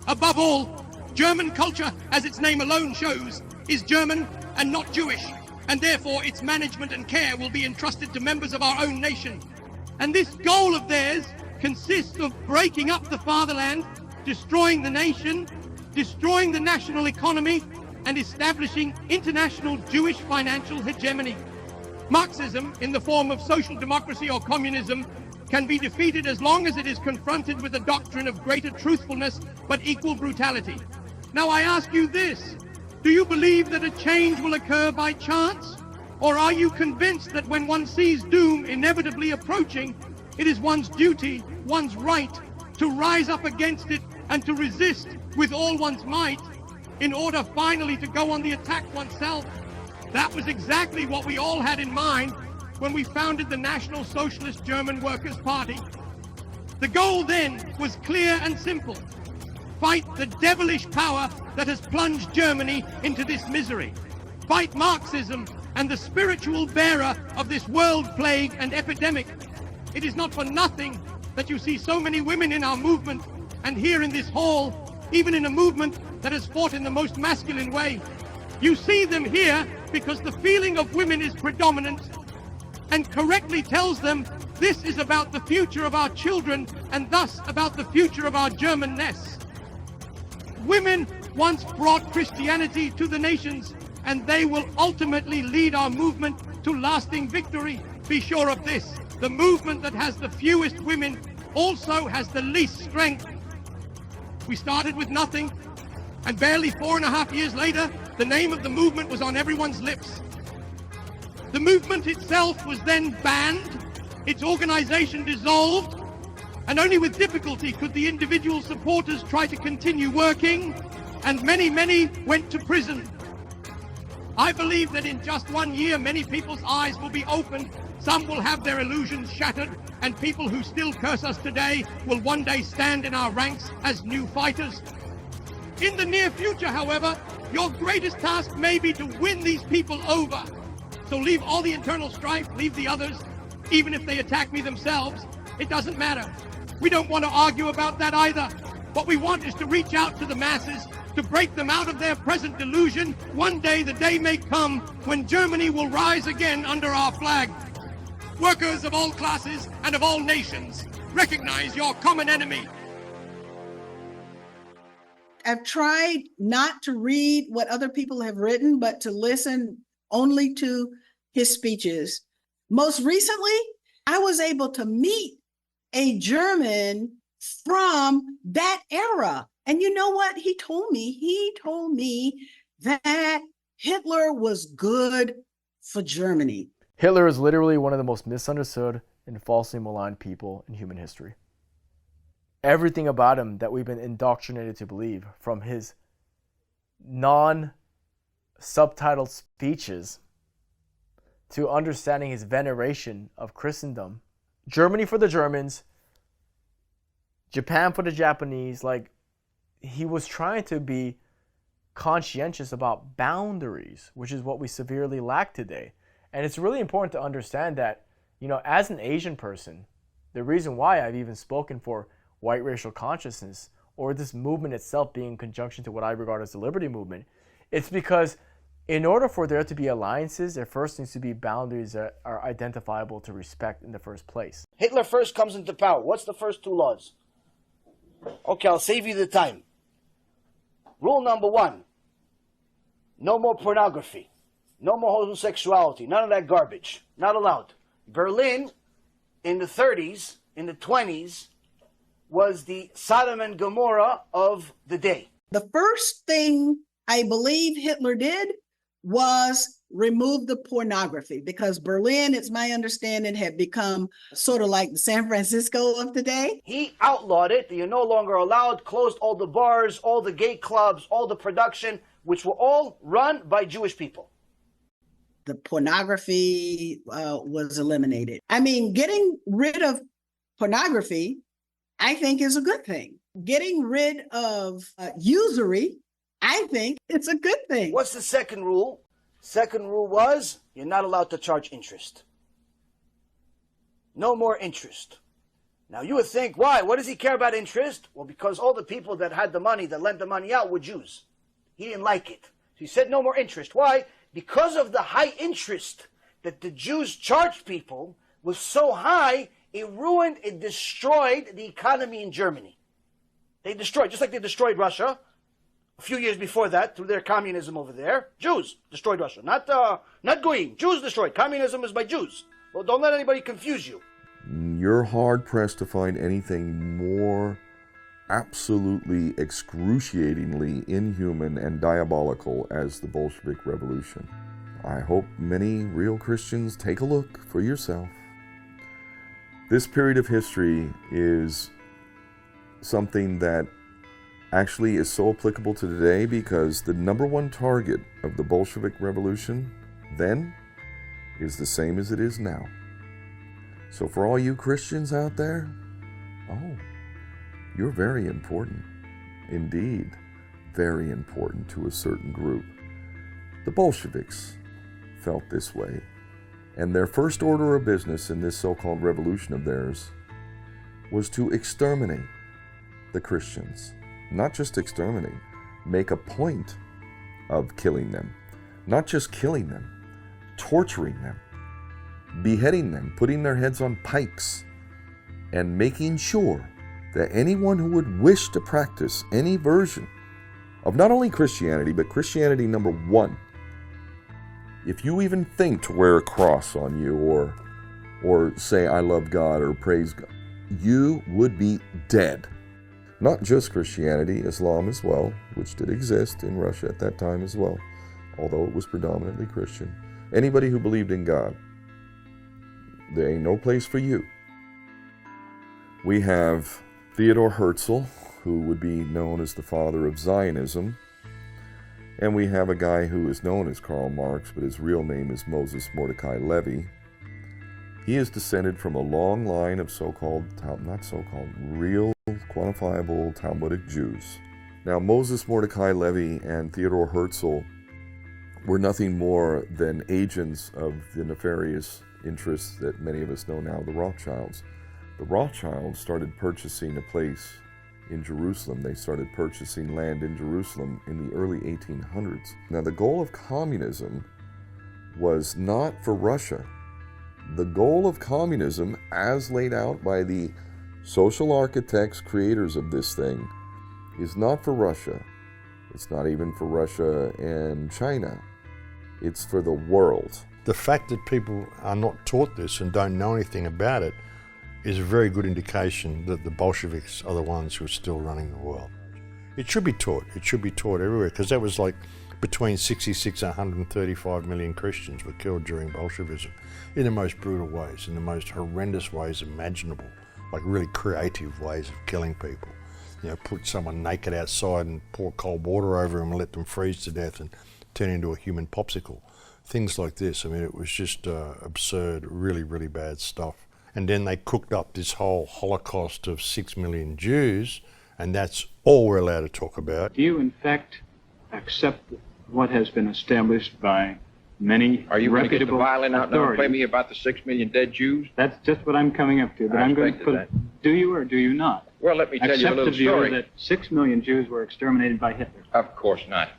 Above all, German culture, as its name alone shows, is German and not Jewish, and therefore its management and care will be entrusted to members of our own nation. And this goal of theirs consists of breaking up the fatherland, destroying the nation, destroying the national economy, and establishing international Jewish financial hegemony. Marxism, in the form of social democracy or communism, can be defeated as long as it is confronted with a doctrine of greater truthfulness but equal brutality. Now I ask you this, do you believe that a change will occur by chance? Or are you convinced that when one sees doom inevitably approaching, it is one's duty, one's right, to rise up against it and to resist with all one's might in order finally to go on the attack oneself? That was exactly what we all had in mind when we founded the National Socialist German Workers' Party. The goal then was clear and simple. Fight the devilish power that has plunged Germany into this misery. Fight Marxism and the spiritual bearer of this world plague and epidemic. It is not for nothing that you see so many women in our movement and here in this hall even in a movement that has fought in the most masculine way. You see them here because the feeling of women is predominant and correctly tells them this is about the future of our children and thus about the future of our Germanness. Women once brought Christianity to the nations, and they will ultimately lead our movement to lasting victory. Be sure of this, the movement that has the fewest women also has the least strength. We started with nothing, and barely 4.5 years later, the name of the movement was on everyone's lips. The movement itself was then banned, its organization dissolved, and only with difficulty could the individual supporters try to continue working, and many went to prison. I believe that in just 1 year, many people's eyes will be opened, some will have their illusions shattered, and people who still curse us today will one day stand in our ranks as new fighters. In the near future, however, your greatest task may be to win these people over. So leave all the internal strife, leave the others, even if they attack me themselves, it doesn't matter. We don't want to argue about that either. What we want is to reach out to the masses, to break them out of their present delusion. One day the day may come when Germany will rise again under our flag. Workers of all classes and of all nations, recognize your common enemy. I've tried not to read what other people have written, but to listen only to his speeches. Most recently, I was able to meet a German from that era. And you know what he told me? He told me that Hitler was good for Germany. Hitler is literally one of the most misunderstood and falsely maligned people in human history. Everything about him that we've been indoctrinated to believe, from his non-subtitled speeches to understanding his veneration of Christendom, Germany for the Germans, Japan for the Japanese, like, he was trying to be conscientious about boundaries, which is what we severely lack today. And it's really important to understand that, you know, as an Asian person, the reason why I've even spoken for white racial consciousness, or this movement itself being in conjunction to what I regard as the liberty movement, it's because in order for there to be alliances, there first needs to be boundaries that are identifiable to respect in the first place. Hitler first comes into power. What's the first 2 laws? Okay, I'll save you the time. Rule number 1, no more pornography, no more homosexuality, none of that garbage, not allowed. Berlin in the 30s, in the 20s, was the Sodom and Gomorrah of the day. The first thing I believe Hitler did was remove the pornography, because Berlin, it's my understanding, had become sort of like the San Francisco of today. He outlawed it. You're no longer allowed, closed all the bars, all the gay clubs, all the production, which were all run by Jewish people. The pornography was eliminated. I mean, getting rid of pornography, I think, is a good thing. Getting rid of usury, I think it's a good thing. What's the second rule? Second rule was you're not allowed to charge interest. No more interest. Now you would think, why? What does he care about interest? Well, because all the people that had the money, that lent the money out, were Jews. He didn't like it. So he said no more interest. Why? Because of the high interest that the Jews charged people was so high, it ruined, it destroyed the economy in Germany. They destroyed, just like they destroyed Russia a few years before that through their communism over there. Jews destroyed Russia, not Goyim. Jews destroyed. Communism is by Jews. Well, don't let anybody confuse you. You're hard-pressed to find anything more absolutely excruciatingly inhuman and diabolical as the Bolshevik Revolution. I hope many real Christians take a look for yourself. This period of history is something that actually is so applicable to today, because the number one target of the Bolshevik Revolution then is the same as it is now. So for all you Christians out there, you're very important. Indeed, very important to a certain group. The Bolsheviks felt this way, and their first order of business in this so-called revolution of theirs was to exterminate the Christians. not just exterminate, make a point of killing them. Not just killing them, torturing them, beheading them, putting their heads on pikes, and making sure that anyone who would wish to practice any version of not only Christianity, but Christianity number one, if you even think to wear a cross on you or say I love God or praise God, you would be dead. Not just Christianity, Islam as well, which did exist in Russia at that time as well, although it was predominantly Christian. Anybody who believed in God, there ain't no place for you. We have Theodor Herzl, who would be known as the father of Zionism, and we have a guy who is known as Karl Marx, but his real name is Moses Mordecai Levy. He is descended from a long line of real, quantifiable Talmudic Jews. Now, Moses Mordecai Levy and Theodor Herzl were nothing more than agents of the nefarious interests that many of us know now, the Rothschilds. The Rothschilds started purchasing a place in Jerusalem. They started purchasing land in Jerusalem in the early 1800s. Now, the goal of communism was not for Russia. The goal of communism, as laid out by the social architects, creators of this thing, is not for Russia. It's not even for Russia and China. It's for the world. The fact that people are not taught this and don't know anything about it is a very good indication that the Bolsheviks are the ones who are still running the world. It should be taught. It should be taught everywhere, because that was like between 66 and 135 million Christians were killed during Bolshevism in the most brutal ways, in the most horrendous ways imaginable, like really creative ways of killing people. You know, put someone naked outside and pour cold water over them and let them freeze to death and turn into a human popsicle. Things like this. I mean, it was just absurd, really, really bad stuff. And then they cooked up this whole Holocaust of 6 million Jews, and that's all we're allowed to talk about. Do you, in fact, accept what has been established by many Are you going to get the violin out now and play authorities? me about the 6 million dead Jews? That's just what I'm coming up to. But I I'm going to expected put. Do you or do you not? Well, let me tell you a little Accept the view story. that 6 million Jews were exterminated by Hitler. Of course not.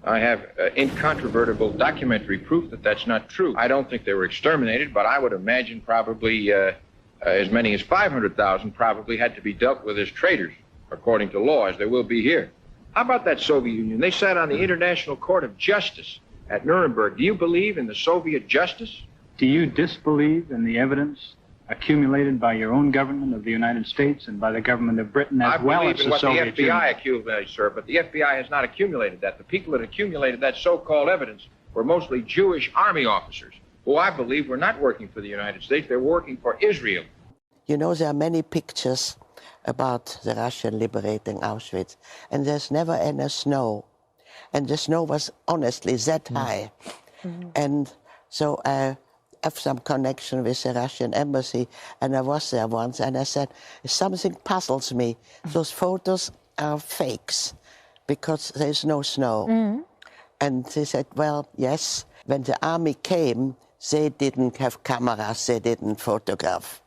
I have incontrovertible documentary proof that that's not true. I don't think they were exterminated, but I would imagine probably as many as 500,000 probably had to be dealt with as traitors, according to law, as there will be here. How about that Soviet Union? They sat on the International Court of Justice at Nuremberg. Do you believe in the Soviet justice? Do you disbelieve in the evidence accumulated by your own government of the United States and by the government of Britain as I well believe as in the what Soviet the FBI Union? accumulated, sir, but the FBI has not accumulated that. The people that accumulated that so-called evidence were mostly Jewish army officers, who I believe were not working for the United States. They were working for Israel. You know, there are many pictures about the Russian liberating Auschwitz, and there's never any snow. And the snow was honestly that high. And so I have some connection with the Russian embassy, and I was there once, and I said, something puzzles me. Those photos are fakes, because there's no snow. And they said, well, yes, when the army came, they didn't have cameras, they didn't photograph.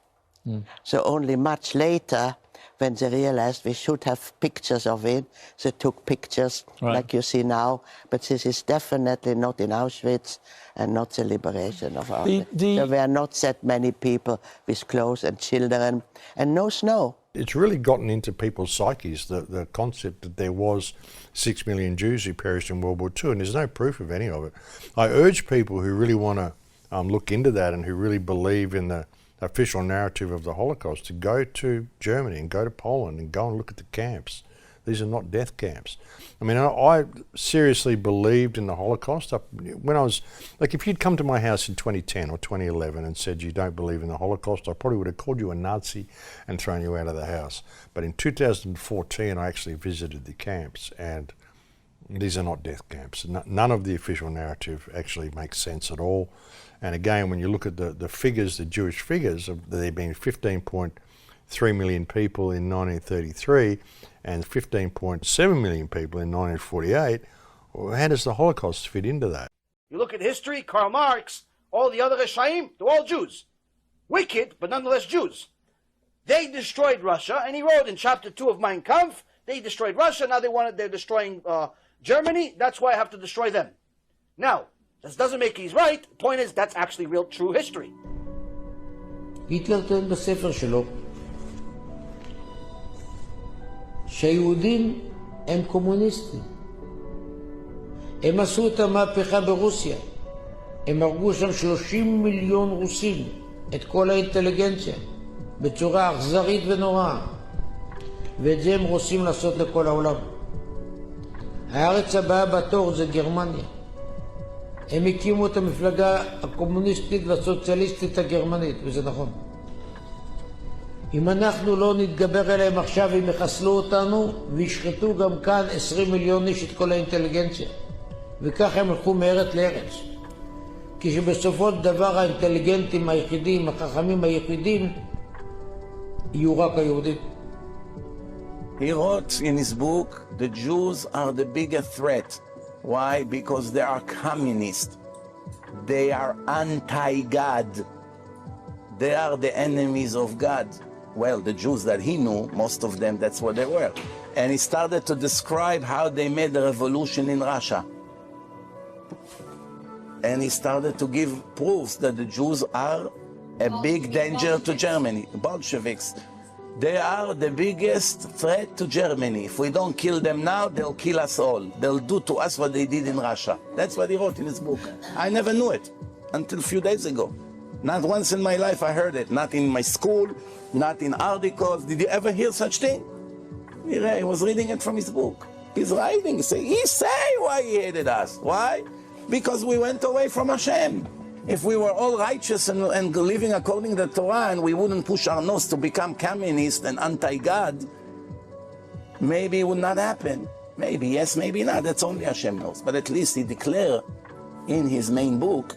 So only much later, when they realized we should have pictures of it, they took pictures like you see now. But this is definitely not in Auschwitz and not the liberation of Auschwitz. There were not that many people with clothes and children and no snow. It's really gotten into people's psyches, the concept that there was 6 million Jews who perished in World War II, and there's no proof of any of it. I urge people who really want to look into that and who really believe in the official narrative of the Holocaust to go to Germany and go to Poland and go and look at the camps. These are not death camps. I mean, I seriously believed in the Holocaust. When I was, like, if you'd come to my house in 2010 or 2011 and said you don't believe in the Holocaust, I probably would have called you a Nazi and thrown you out of the house. But in 2014, I actually visited the camps, and these are not death camps. None of the official narrative actually makes sense at all. And again, when you look at the figures, the Jewish figures, of there being 15.3 million people in 1933 and 15.7 million people in 1948, well, how does the Holocaust fit into that? You look at history, Karl Marx, all the other Reshaim, they're all Jews. Wicked, but nonetheless Jews. They destroyed Russia, and he wrote in chapter 2 of Mein Kampf, They destroyed Russia. Now they're destroying Germany. That's why I have to destroy them. Now, this doesn't make he's right. The point is, that's actually real, true history. היטלר טוען בספר שלו שהיהודים הם קומוניסטים. הם עשו את המהפכה ברוסיה. הם הרגו שם 30 מיליון רוסים, את כל האינטליגנציה, בצורה אכזרית ונוראה. ואת זה הם רוצים לעשות לכל העולם. הארץ הבאה בתור זה גרמניה. הם הקימו את המפלגה הקומוניסטית והסוציאליסטית הגרמנית, וזה נכון. אם אנחנו לא נתגבר אליהם עכשיו, הם יחסלו אותנו וישחטו גם כאן 20 מיליון איש את כל האינטליגנציה. וככה הם הלכו מארץ לארץ. כשבסופו של דבר האינטליגנטים היחידים, החכמים היחידים, יהיו רק היהודים. He wrote in his book, the Jews are the biggest threat. Why? Because they are communists. They are anti-God. They are the enemies of God. Well, the Jews that he knew, most of them, that's what they were. And he started to describe how they made the revolution in Russia. And he started to give proofs that the Jews are a big danger to Germany. Bolsheviks, they are the biggest threat to Germany. If we don't kill them now, they'll kill us all. They'll do to us what they did in Russia. That's what he wrote in his book. I never knew it until a few days ago. Not once in my life I heard it. Not in my school, not in articles. Did you ever hear such thing? He was reading it from his book. He's writing, he say why he hated us. Why? Because we went away from Hashem. If we were all righteous and living according to the Torah and we wouldn't push our nose to become communist and anti-God, maybe it would not happen. Maybe yes, maybe not. That's only Hashem knows. But at least he declared in his main book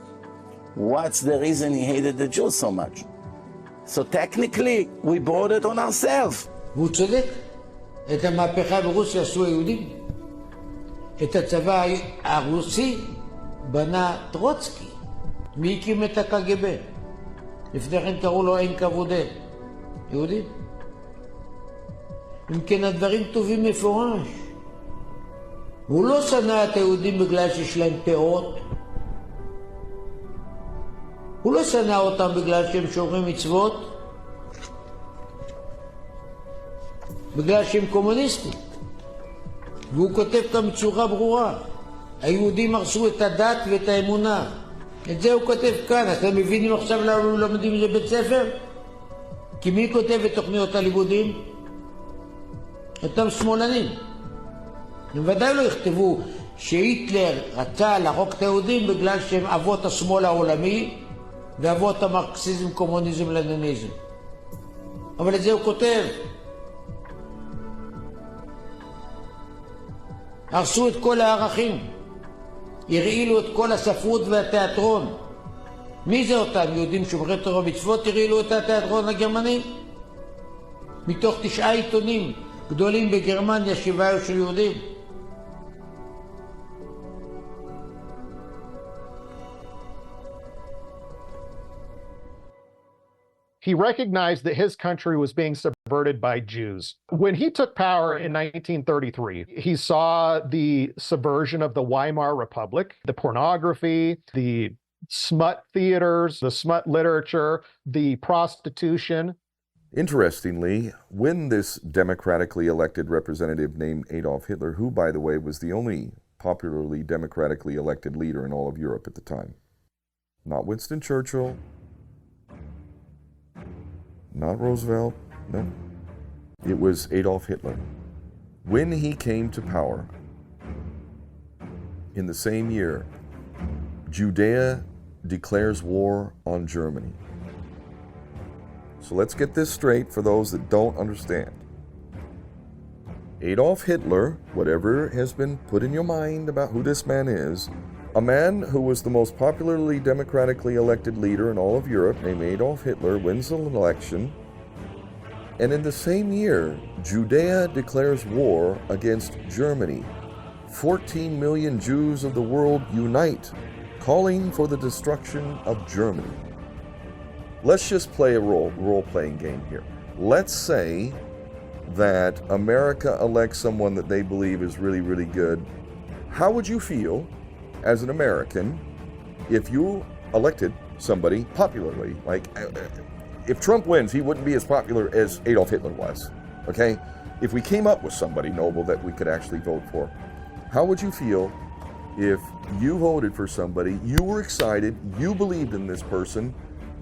what's the reason he hated the Jews so much. So technically, we brought it on ourselves. והוא צודק. את המהפכה ברוסיה עשו היהודים. את הצבא הרוסי בנה טרוצקי. מי הקים את הקג"ב? לפני כן קראו לו אין כבודד. יהודים. אם כן הדברים טובים מפורש. הוא לא שנא את היהודים בגלל שיש להם פאות. הוא לא שנא אותם בגלל שהם שומרים מצוות. בגלל שהם קומוניסטים. והוא כותב כאן בצורה ברורה. היהודים הרסו את הדת ואת האמונה. את זה הוא כותב כאן. אתם מבינים עכשיו למה לא לומדים את זה בית ספר? כי מי כותב את תוכניות הלימודים? אותם שמאלנים. הם ודאי לא יכתבו שהיטלר רצה להרוג את היהודים בגלל שהם אבות השמאל העולמי ואבות המרקסיזם, קומוניזם, לניניזם. אבל את זה הוא כותב. הרסו את כל הערכים. הרעילו את כל הספרות והתיאטרון. מי זה אותם? יהודים שומרי תורה ומצוות הרעילו את התיאטרון הגרמני? מתוך 9 עיתונים גדולים בגרמניה 7 היו של יהודים. He recognized that his country was being subverted by Jews. When he took power in 1933, he saw the subversion of the Weimar Republic, the pornography, the smut theaters, the smut literature, the prostitution. Interestingly, when this democratically elected representative named Adolf Hitler, who, by the way, was the only popularly democratically elected leader in all of Europe at the time, not Winston Churchill, not Roosevelt, no. It was Adolf Hitler. When he came to power, in the same year, Judea declares war on Germany. So let's get this straight for those that don't understand. Adolf Hitler, whatever has been put in your mind about who this man is, a man who was the most popularly democratically elected leader in all of Europe, named Adolf Hitler, wins an election, and in the same year, Judea declares war against Germany. 14 million Jews of the world unite, calling for the destruction of Germany. Let's just play a role-playing game here. Let's say that America elects someone that they believe is really, really good, how would you feel as an American if you elected somebody popularly? Like, if Trump wins, he wouldn't be as popular as Adolf Hitler was, okay? If we came up with somebody noble that we could actually vote for, how would you feel if you voted for somebody, you were excited, you believed in this person,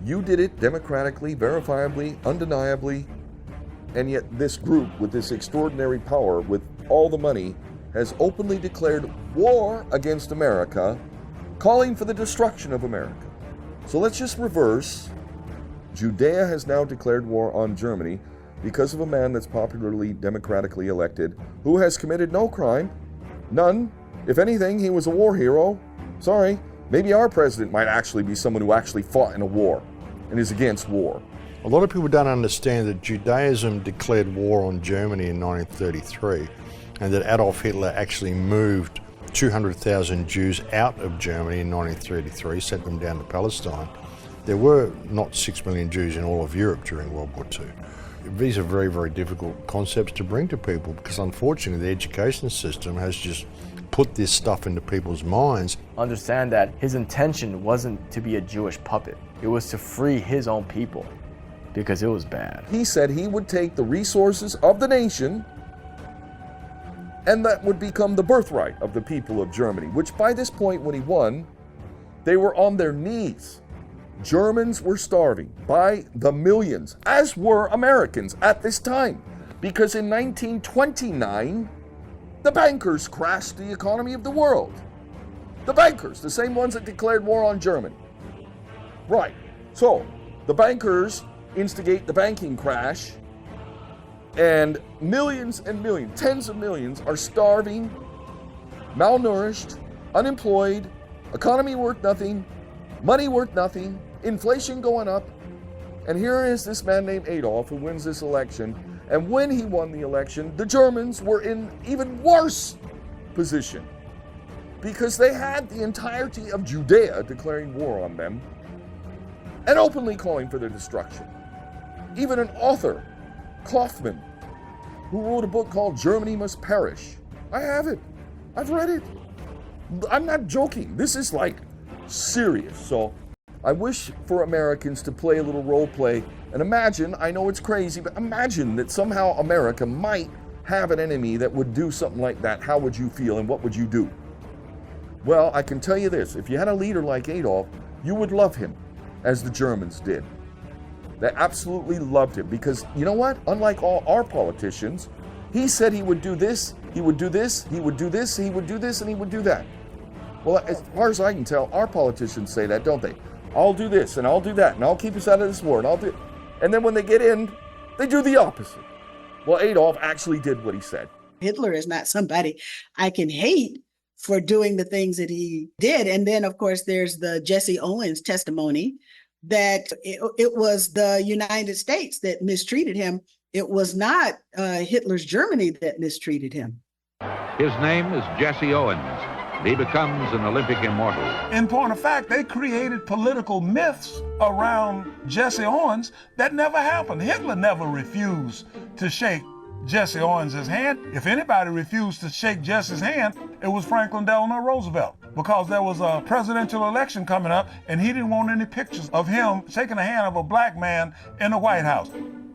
you did it democratically, verifiably, undeniably, and yet this group with this extraordinary power, with all the money, has openly declared war against America, calling for the destruction of America. So let's just reverse. Judea has now declared war on Germany because of a man that's popularly, democratically elected, who has committed no crime, none. If anything, he was a war hero. Sorry, maybe our president might actually be someone who actually fought in a war and is against war. A lot of people don't understand that Judaism declared war on Germany in 1933, and that Adolf Hitler actually moved 200,000 Jews out of Germany in 1933, sent them down to Palestine. There were not 6 million Jews in all of Europe during World War II. These are very, very difficult concepts to bring to people because unfortunately the education system has just put this stuff into people's minds. Understand that his intention wasn't to be a Jewish puppet. It was to free his own people because it was bad. He said he would take the resources of the nation and that would become the birthright of the people of Germany, which by this point when he won, they were on their knees. Germans were starving by the millions, as were Americans at this time, because in 1929, the bankers crashed the economy of the world. The bankers, the same ones that declared war on Germany. Right, so the bankers instigate the banking crash, and millions, tens of millions are starving, malnourished, unemployed, economy worth nothing, money worth nothing, inflation going up. And here is this man named Adolf who wins this election. And when he won the election, the Germans were in even worse position because they had the entirety of Judea declaring war on them and openly calling for their destruction. Even an author, Kaufman, who wrote a book called Germany Must Perish. I have it. I've read it. I'm not joking. This is like serious. So I wish for Americans to play a little role play and imagine, I know it's crazy, but imagine that somehow America might have an enemy that would do something like that. How would you feel and what would you do? Well, I can tell you this. If you had a leader like Adolf, you would love him as the Germans did. They absolutely loved him because, you know what? Unlike all our politicians, he said he would do this, he would do this, he would do this, he would do this, and he would do that. Well, as far as I can tell, our politicians say that, don't they? I'll do this, and I'll do that, and I'll keep us out of this war, and I'll do... And then when they get in, they do the opposite. Well, Adolf actually did what he said. Hitler is not somebody I can hate for doing the things that he did. And then, of course, there's the Jesse Owens testimony that it was the United States that mistreated him. It was not Hitler's Germany that mistreated him. His name is Jesse Owens. He becomes an Olympic immortal. In point of fact, they created political myths around Jesse Owens that never happened. Hitler never refused to shake Jesse Owens' hand. If anybody refused to shake Jesse's hand, it was Franklin Delano Roosevelt, because there was a presidential election coming up and he didn't want any pictures of him shaking the hand of a black man in the White House.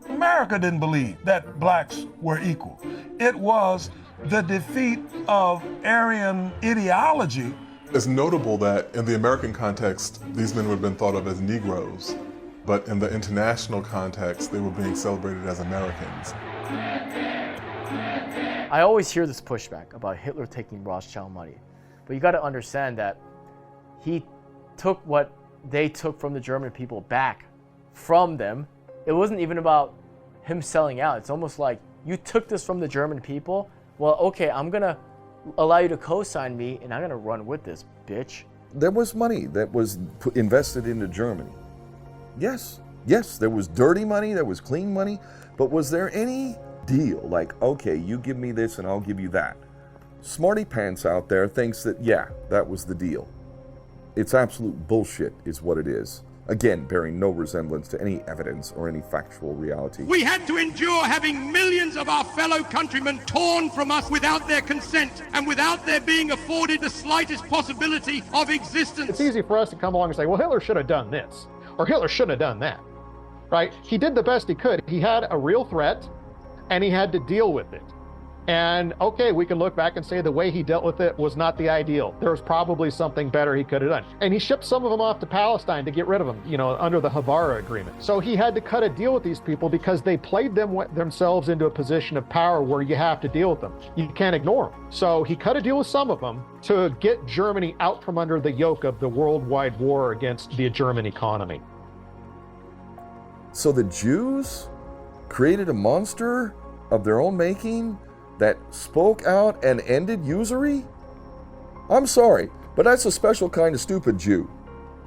America didn't believe that blacks were equal. It was the defeat of Aryan ideology. It's notable that in the American context, these men would have been thought of as Negroes, but in the international context, they were being celebrated as Americans. I always hear this pushback about Hitler taking Rothschild money, but you got to understand that he took what they took from the German people back from them. It wasn't even about him selling out. It's almost like you took this from the German people. Well, okay, I'm gonna allow you to co-sign me and I'm gonna run with this, bitch. There was money that was invested into Germany. Yes, there was dirty money, there was clean money, but was there any deal like, okay, you give me this and I'll give you that? Smarty pants out there thinks that, yeah, that was the deal. It's absolute bullshit is what it is. again bearing no resemblance to any evidence or any factual reality. We had to endure having millions of our fellow countrymen torn from us without their consent and without there being afforded the slightest possibility of existence. It's easy for us to come along and say, well, Hitler should have done this, or Hitler shouldn't have done that, right? He did the best he could. He had a real threat, and he had to deal with it. And okay, we can look back and say the way he dealt with it was not the ideal. There was probably something better he could have done. And he shipped some of them off to Palestine to get rid of them, under the Havara Agreement. So he had to cut a deal with these people because they played themselves into a position of power where you have to deal with them. You can't ignore them. So he cut a deal with some of them to get Germany out from under the yoke of the worldwide war against the German economy. So the Jews created a monster of their own making that spoke out and ended usury? I'm sorry, but that's a special kind of stupid Jew.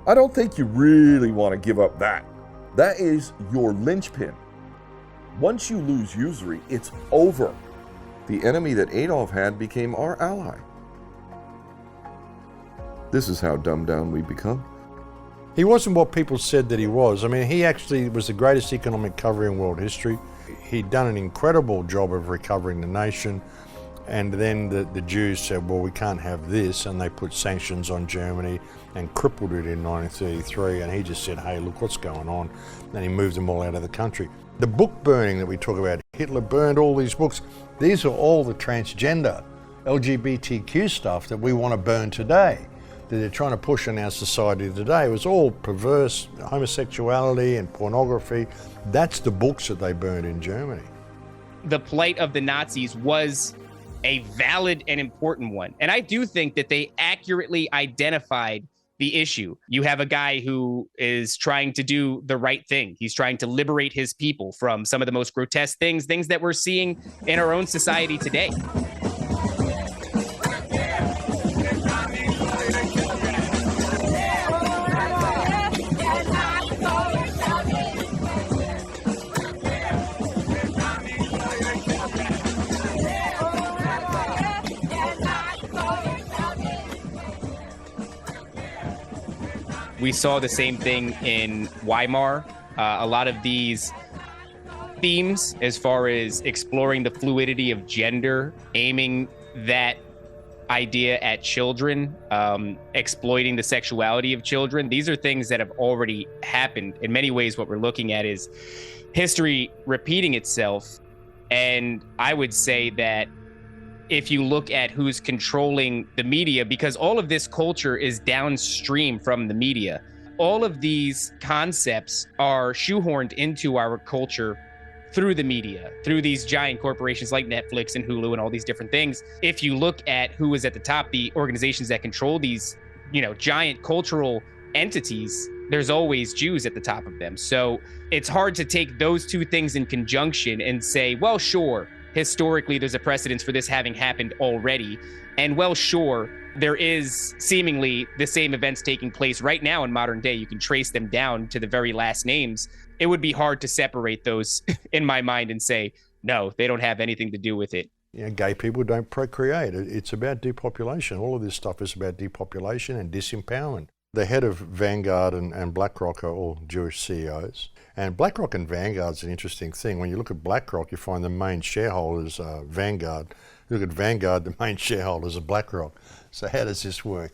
I don't think you really want to give up that. That is your linchpin. Once you lose usury, it's over. The enemy that Adolf had became our ally. This is how dumbed down we become. He wasn't what people said that he was. I mean, he actually was the greatest economic recovery in world history. He'd done an incredible job of recovering the nation, and then the Jews said, well, we can't have this, and they put sanctions on Germany and crippled it in 1933, and he just said, hey, look what's going on, and he moved them all out of the country. The book burning that we talk about, Hitler burned all these books. These are all the transgender, LGBTQ stuff that we want to burn today, that they're trying to push in our society today. It was all perverse homosexuality and pornography. That's the books that they burned in Germany. The plight of the Nazis was a valid and important one. And I do think that they accurately identified the issue. You have a guy who is trying to do the right thing. He's trying to liberate his people from some of the most grotesque things that we're seeing in our own society today. We saw the same thing in Weimar. A lot of these themes, as far as exploring the fluidity of gender, aiming that idea at children, exploiting the sexuality of children, these are things that have already happened. In many ways, what we're looking at is history repeating itself. And I would say that if you look at who's controlling the media, because all of this culture is downstream from the media, all of these concepts are shoehorned into our culture through the media, through these giant corporations like Netflix and Hulu and all these different things. If you look at who is at the top, the organizations that control these, giant cultural entities, there's always Jews at the top of them. So it's hard to take those two things in conjunction and say, well, sure, historically, there's a precedence for this having happened already. And well, sure, there is seemingly the same events taking place right now in modern day. You can trace them down to the very last names. It would be hard to separate those in my mind and say, no, they don't have anything to do with it. Gay people don't procreate. It's about depopulation. All of this stuff is about depopulation and disempowerment. The head of Vanguard and BlackRock are all Jewish CEOs. And BlackRock and Vanguard's an interesting thing. When you look at BlackRock, you find the main shareholders are Vanguard. You look at Vanguard, the main shareholders are BlackRock. So how does this work,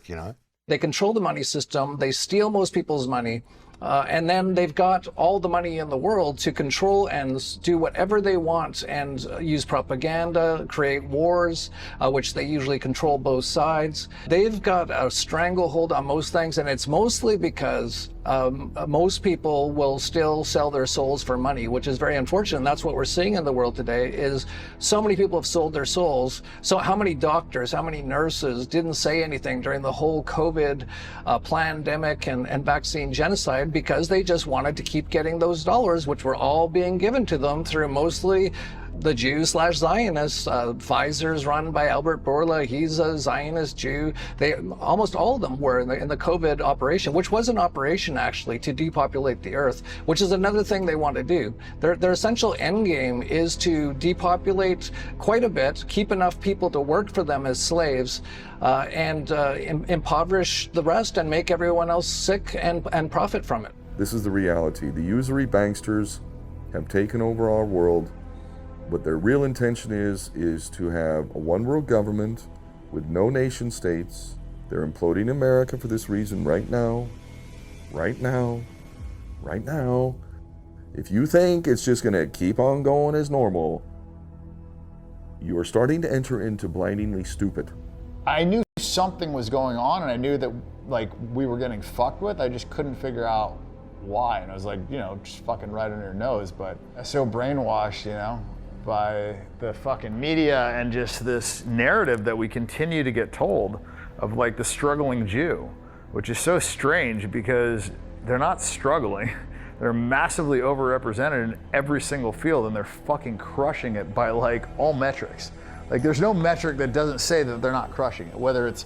They control the money system. They steal most people's money. And then they've got all the money in the world to control and do whatever they want and use propaganda, create wars, which they usually control both sides. They've got a stranglehold on most things, and it's mostly because most people will still sell their souls for money, which is very unfortunate. And that's what we're seeing in the world today is so many people have sold their souls. So how many doctors, how many nurses didn't say anything during the whole COVID pandemic and vaccine genocide because they just wanted to keep getting those dollars, which were all being given to them through mostly the Jews/Zionists. Pfizer's run by Albert Bourla. He's a Zionist Jew. They almost all of them were in the COVID operation, which was an operation actually to depopulate the earth, which is another thing they want to do. Their essential end game is to depopulate quite a bit, keep enough people to work for them as slaves, and impoverish the rest and make everyone else sick and profit from it. This is the reality. The usury banksters have taken over our world. What their real intention is to have a one world government with no nation states. They're imploding America for this reason right now. Right now. Right now. If you think it's just going to keep on going as normal, you are starting to enter into blindingly stupid. I knew something was going on, and I knew that like we were getting fucked with. I just couldn't figure out why. And I was like, you know, just fucking right under your nose. But I'm so brainwashed, you know, by the fucking media and just this narrative that we continue to get told of like the struggling Jew, which is so strange because they're not struggling. They're massively overrepresented in every single field, and they're fucking crushing it by like all metrics. Like there's no metric that doesn't say that they're not crushing it, whether it's,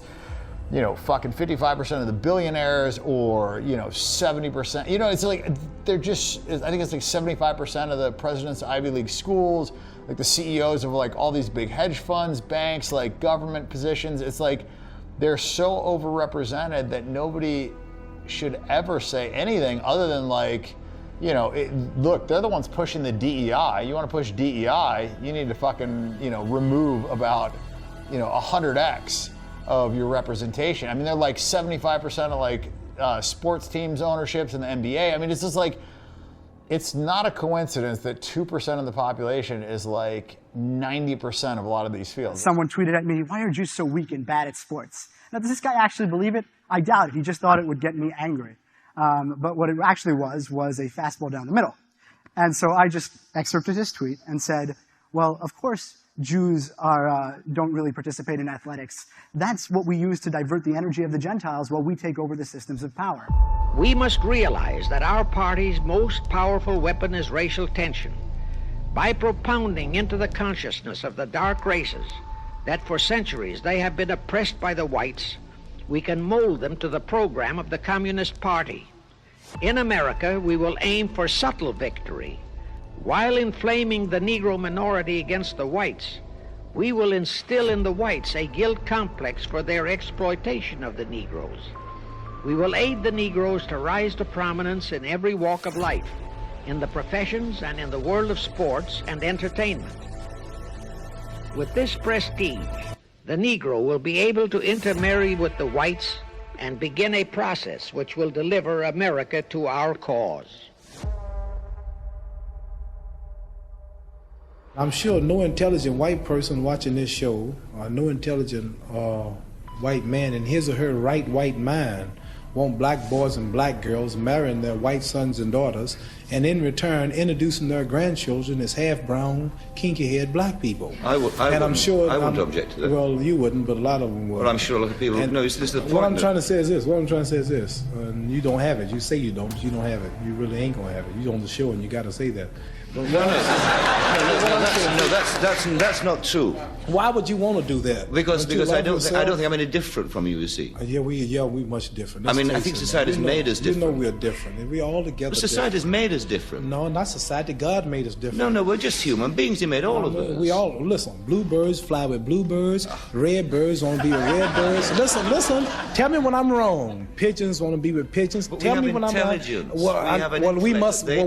you know, fucking 55% of the billionaires or, you know, 70%, you know, it's like, they're just, I think it's like 75% of the president's Ivy League schools, like the CEOs of like all these big hedge funds, banks, like government positions. It's like, they're so overrepresented that nobody should ever say anything other than like, you know, look, they're the ones pushing the DEI. You want to push DEI, you need to fucking, you know, remove about, you know, 100x of your representation. I mean, they're like 75% of like sports teams ownerships in the NBA. I mean, it's just like, it's not a coincidence that 2% of the population is like 90% of a lot of these fields. Someone tweeted at me, "Why are Jews so weak and bad at sports?" Now, does this guy actually believe it? I doubt it. He just thought it would get me angry. But what it actually was a fastball down the middle. And so I just excerpted his tweet and said, well, of course, Jews don't really participate in athletics. That's what we use to divert the energy of the Gentiles while we take over the systems of power. We must realize that our party's most powerful weapon is racial tension. By propounding into the consciousness of the dark races that for centuries they have been oppressed by the whites, we can mold them to the program of the Communist Party. In America, we will aim for subtle victory. While inflaming the Negro minority against the whites, we will instill in the whites a guilt complex for their exploitation of the Negroes. We will aid the Negroes to rise to prominence in every walk of life, in the professions and in the world of sports and entertainment. With this prestige, the Negro will be able to intermarry with the whites and begin a process which will deliver America to our cause. I'm sure no intelligent white person watching this show, or no intelligent white man in his or her right white mind, want black boys and black girls marrying their white sons and daughters, and in return introducing their grandchildren as half-brown, kinky-haired black people. I wouldn't object to that. Well, you wouldn't, but a lot of them would. Well, I'm sure a lot of people. No, this is the point. What I'm trying to say is this. And you don't have it. You say you don't, but you don't have it. You really ain't gonna have it. You're on the show, and you got to say that. That's not true. Why would you want to do that? Because I don't think I'm any different from you see. We much different. I mean, I think society's made us different. You know we're different, and we all together. But society's made us different. No, not society. God made us different. No, we're just human beings. He made all of us. We all listen. Bluebirds fly with bluebirds. Red birds want to be with red birds. Listen. Tell me when I'm wrong. Pigeons want to be with pigeons. But tell me when I'm wrong.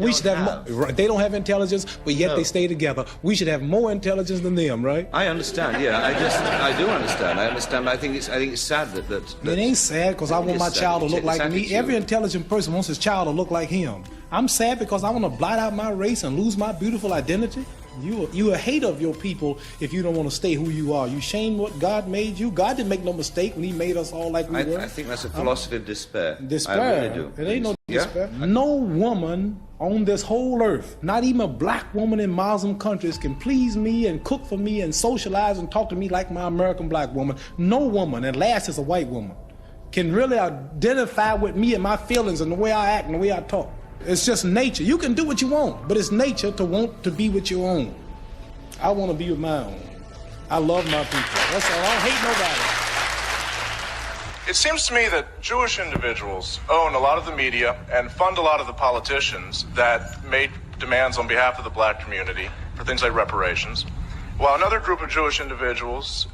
We should have. They don't have intelligence, but yet they stay together. We should have more intelligence than them, right? I understand. Yeah, I do understand. I understand. I think it's sad that it ain't sad because I want my child to look like me. Every intelligent person wants his child to look like him. I'm sad because I want to blot out my race and lose my beautiful identity. You a hater of your people if you don't want to stay who you are. You shame what God made you. God didn't make no mistake when he made us all like we were. I think that's a philosophy of despair. Despair. I really do. It ain't no despair. No woman on this whole earth, not even a black woman in Muslim countries, can please me and cook for me and socialize and talk to me like my American black woman. No woman, and last is a white woman, can really identify with me and my feelings and the way I act and the way I talk. It's just nature. You can do what you want, but it's nature to want to be with your own. I want to be with my own. I love my people. That's all. I don't hate nobody. It seems to me that Jewish individuals own a lot of the media and fund a lot of the politicians that made demands on behalf of the black community for things like reparations, while another group of Jewish individuals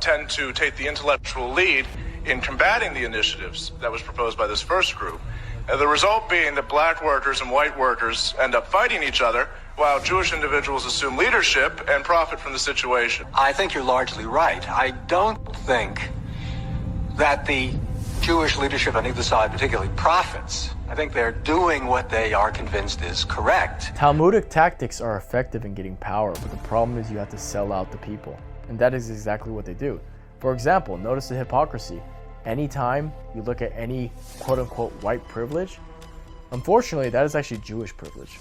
tend to take the intellectual lead in combating the initiatives that was proposed by this first group The result being that black workers and white workers end up fighting each other, while Jewish individuals assume leadership and profit from the situation. I think you're largely right. I don't think that the Jewish leadership on either side particularly profits. I think they're doing what they are convinced is correct. Talmudic tactics are effective in getting power, but the problem is you have to sell out the people. And that is exactly what they do. For example, notice the hypocrisy. Anytime you look at any quote-unquote white privilege, unfortunately, that is actually Jewish privilege.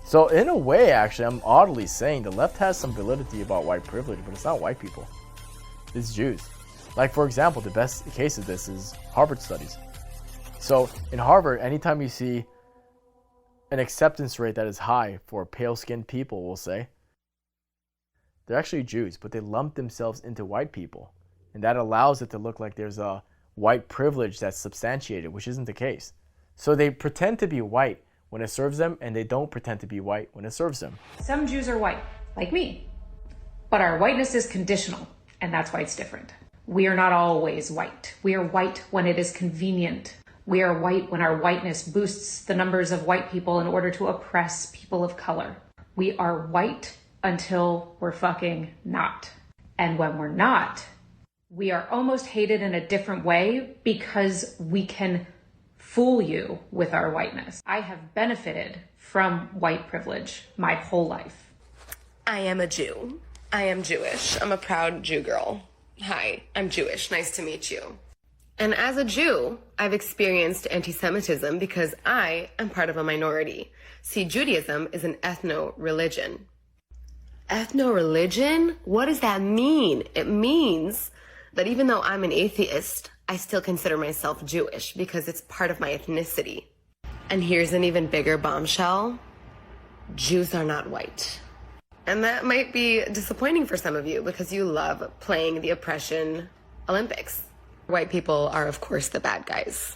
So in a way, actually, I'm oddly saying the left has some validity about white privilege, but it's not white people. It's Jews. Like, for example, the best case of this is Harvard studies. So in Harvard, anytime you see an acceptance rate that is high for pale-skinned people, we'll say, they're actually Jews, but they lump themselves into white people. And that allows it to look like there's a white privilege that's substantiated, which isn't the case. So they pretend to be white when it serves them, and they don't pretend to be white when it serves them. Some Jews are white, like me. But our whiteness is conditional, and that's why it's different. We are not always white. We are white when it is convenient. We are white when our whiteness boosts the numbers of white people in order to oppress people of color. We are white until we're fucking not. And when we're not, we are almost hated in a different way because we can fool you with our whiteness. I have benefited from white privilege my whole life. I am a Jew. I am Jewish. I'm a proud Jew girl. Hi, I'm Jewish. Nice to meet you. And as a Jew, I've experienced anti-Semitism because I am part of a minority. See, Judaism is an ethno-religion. Ethno-religion? What does that mean? It means that even though I'm an atheist, I still consider myself Jewish because it's part of my ethnicity. And here's an even bigger bombshell. Jews are not white. And that might be disappointing for some of you because you love playing the oppression Olympics. White people are, of course, the bad guys.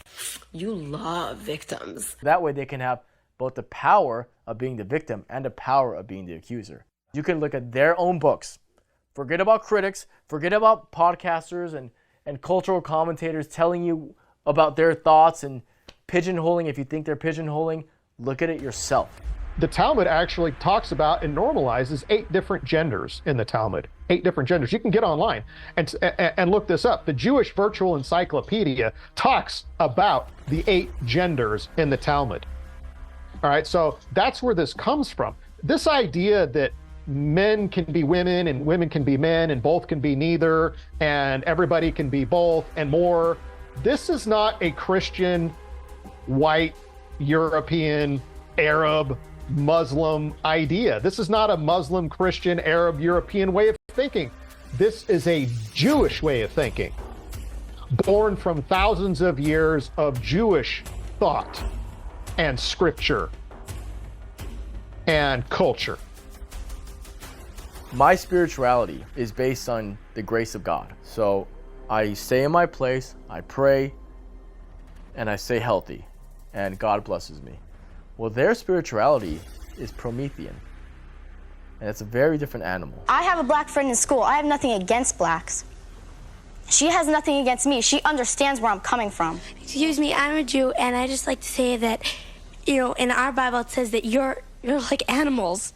You love victims. That way they can have both the power of being the victim and the power of being the accuser. You can look at their own books. Forget about critics, forget about podcasters and cultural commentators telling you about their thoughts and pigeonholing if you think they're pigeonholing. Look at it yourself. The Talmud actually talks about and normalizes 8 different genders in the Talmud. 8 different genders. You can get online and look this up. The Jewish Virtual Encyclopedia talks about the 8 genders in the Talmud. All right, so that's where this comes from. This idea that men can be women and women can be men and both can be neither and everybody can be both and more. This is not a Christian, white, European, Arab, Muslim idea. This is not a Muslim, Christian, Arab, European way of thinking. This is a Jewish way of thinking, born from thousands of years of Jewish thought and scripture and culture. My spirituality is based on the grace of God. So I stay in my place, I pray, and I stay healthy, and God blesses me. Well, their spirituality is Promethean, and it's a very different animal. I have a black friend in school. I have nothing against blacks. She has nothing against me. She understands where I'm coming from. Excuse me, I'm a Jew, and I just like to say that, you know, in our Bible it says that you're like animals.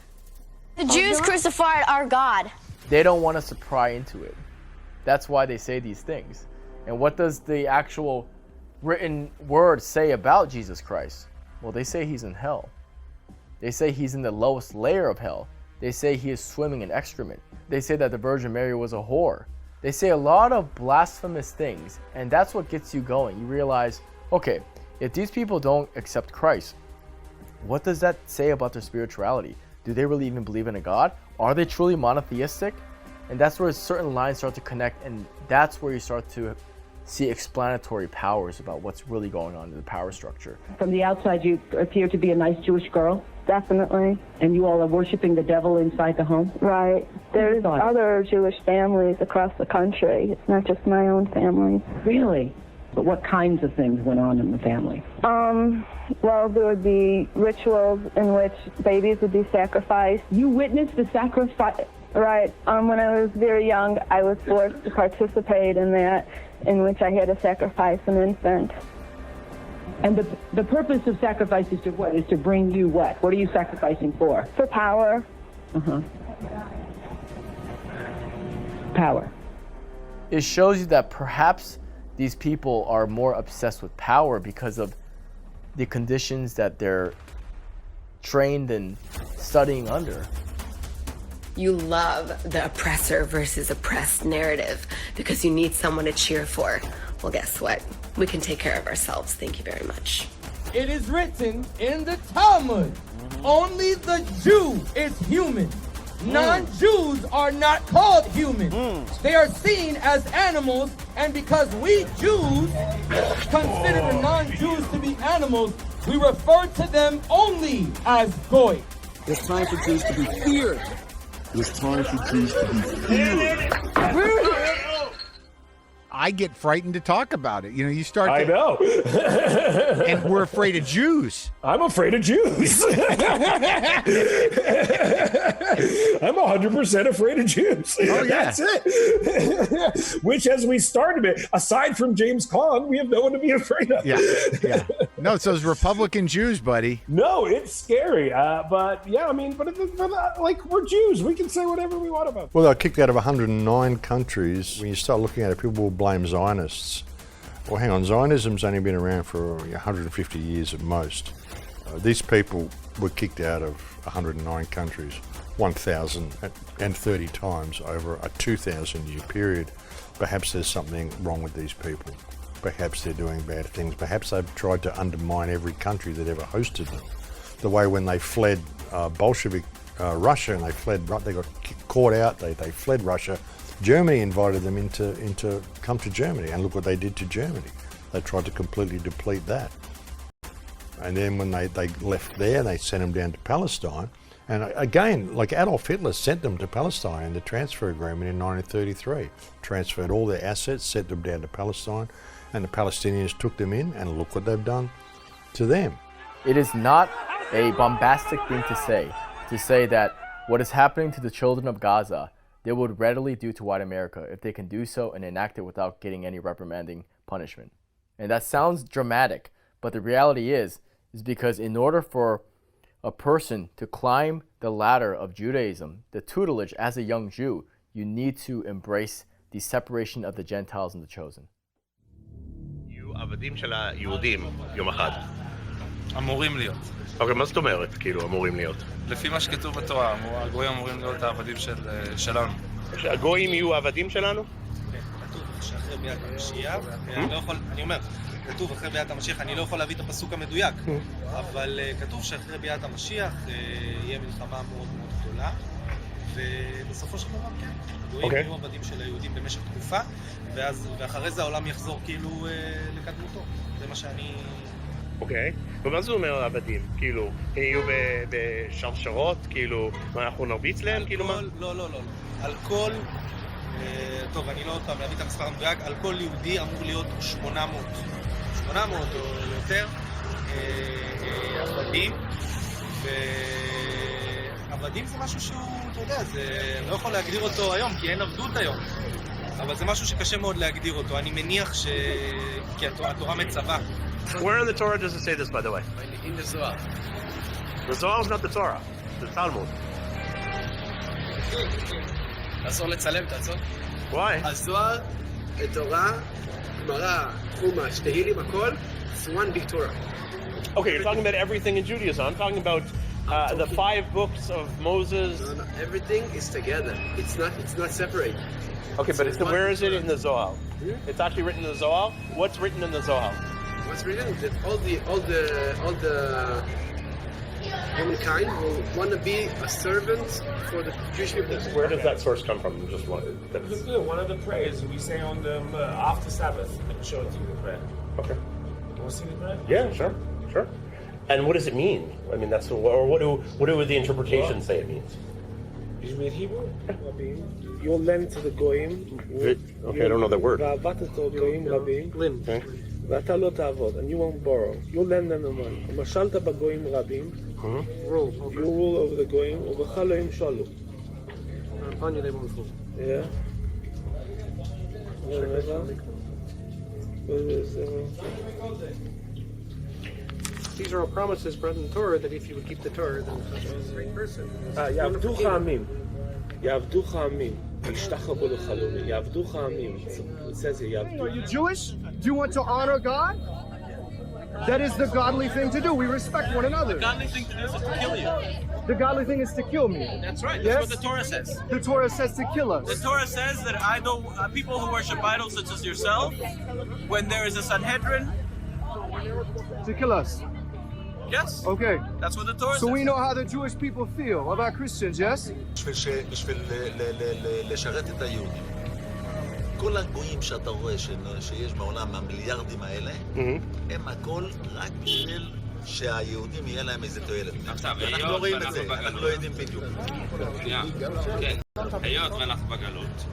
The Jews crucified our God. They don't want us to pry into it. That's why they say these things. And what does the actual written word say about Jesus Christ? Well, they say he's in hell. They say he's in the lowest layer of hell. They say he is swimming in excrement. They say that the Virgin Mary was a whore. They say a lot of blasphemous things, and that's what gets you going. You realize, okay, if these people don't accept Christ, what does that say about their spirituality? Do they really even believe in a God? Are they truly monotheistic? And that's where certain lines start to connect, and that's where you start to see explanatory powers about what's really going on in the power structure. From the outside, you appear to be a nice Jewish girl. Definitely. And you all are worshiping the devil inside the home? Right. There's other Jewish families across the country. It's not just my own family. Really? But what kinds of things went on in the family? Well, there would be rituals in which babies would be sacrificed. You witnessed the sacrifice? Right. When I was very young, I was forced to participate in that, in which I had to sacrifice an infant. And the purpose of sacrifice is to what? Is to bring you what? What are you sacrificing for? For power. Uh-huh. Power. It shows you that perhaps these people are more obsessed with power because of the conditions that they're trained and studying under. You love the oppressor versus oppressed narrative because you need someone to cheer for. Well, guess what? We can take care of ourselves. Thank you very much. It is written in the Talmud, only the Jew is human. Non-Jews are not called human. They are seen as animals, and because we Jews consider the non-Jews to be animals, we refer to them only as goy. It's time for Jews to be feared. It's time for Jews to be feared. I get frightened to talk about it. You know, you start to... I know. And we're afraid of Jews. I'm afraid of Jews. I'm 100% afraid of Jews. Oh, yeah. That's it. Which, as we started it, aside from James Caan, we have no one to be afraid of. Yeah. No, it's those Republican Jews, buddy. No, it's scary. But, yeah, I mean, but like, we're Jews. We can say whatever we want about them. Well, they're kicked out of 109 countries. When you start looking at it, people will blame Zionists. Well, hang on, Zionism's only been around for 150 years at most. These people were kicked out of 109 countries 1,030 times over a 2,000-year period. Perhaps there's something wrong with these people. Perhaps they're doing bad things. Perhaps they've tried to undermine every country that ever hosted them. The way when they fled Bolshevik Russia and they got caught out, they fled Russia. Germany invited them into come to Germany, and look what they did to Germany. They tried to completely deplete that. And then when they left there, they sent them down to Palestine. And again, like Adolf Hitler sent them to Palestine in the transfer agreement in 1933. Transferred all their assets, sent them down to Palestine, and the Palestinians took them in, and look what they've done to them. It is not a bombastic thing to say that what is happening to the children of Gaza, they would readily do to white America if they can do so and enact it without getting any reprimanding punishment. And that sounds dramatic, but the reality is because in order for a person to climb the ladder of Judaism, the tutelage as a young Jew, you need to embrace the separation of the Gentiles and the chosen. יהיו עבדים של היהודים יום אחד. אמורים להיות. אוקיי, מה זאת אומרת, כאילו, אמורים להיות? לפי מה שכתוב בתורה, הגויים אמורים להיות העבדים שלנו. הגויים יהיו העבדים שלנו? כן, כתוב שאחרי ביאת המשיח, אני אומר, כתוב אחרי ביאת המשיח, אני לא יכול להביא את הפסוק המדויק, אבל כתוב שאחרי ביאת המשיח יהיה מלחמה מאוד מאוד גדולה, ובסופו של דבר כן, הגויים יהיו עבדים של היהודים במשך תקופה, ואחרי זה העולם יחזור כאילו לקדמותו. זה מה שאני... אוקיי, ומה זה אומר עבדים? כאילו, הם יהיו בשרשרות? כאילו, מה, אנחנו נרביץ להם? כאילו מה? לא. על כל... טוב, אני לא עוד פעם להביא את המספר המדויק, על כל יהודי אמור להיות 800 או יותר עבדים, ועבדים זה משהו שהוא, אתה יודע, זה לא יכול להגדיר אותו היום, כי אין עבדות היום, אבל זה משהו שקשה מאוד להגדיר אותו. אני מניח כי התורה מצווה. Where in the Torah does it say this, by the way? In the Zohar. The Zohar is not the Torah, the Talmud. אסור לצלם, תעצור. Why? הזוהר, תורה, גמרא, חומש, תהילים, הכל, it's one big Torah. Okay, you're talking about everything in Judaism. I'm talking about the 5 books of Moses. No, everything is together. It's not separate. Okay, but where is it in the Zohar? It's actually written in the Zohar. What's written in the Zohar? What's written is that all the humankind will want to be a servant for the Jewish people. Where does that source come from? Just one. This is good. One of the prayers we say on the after Sabbath. I can show it to you, the prayer. Okay. You want to see the prayer? Yeah, sure. And what does it mean? I mean, or what do the interpretations say it means? You read Hebrew? You'll lend to the goyim. Okay, I don't know that word. Okay. ואתה לא תעבוד, and you won't borrow. You lend them the money. ומשלת בגויים רבים, you rule over the goyim, ובך לא ימשלו. Yeah. these are all promises brought in the Torah that if you would keep the Torah, then you're a great person. יעבדוך עמים, יעבדוך עמים, ישתחוו לחלומי, יעבדוך עמים. It says here, Are you Jewish? Do you want to honor God? That is the godly thing to do. We respect one another. The godly thing to do is to kill you. The godly thing is to kill me. That's right. Yes? That's what the Torah says. The Torah says to kill us. The Torah says that people who worship idols such as yourself, when there is a Sanhedrin, to kill us. Yes. Okay. That's what the Torah So says. we know how the Jewish people feel about Christians, yes? בשביל לשרת את היהודים. כל הגויים שאתה רואה שיש בעולם, המיליארדים האלה, הם הכל רק בשביל שהיהודים יהיה להם איזה תועלת. אנחנו לא רואים את זה, אנחנו לא יודעים בדיוק. כן, היות ואנחנו בגלות,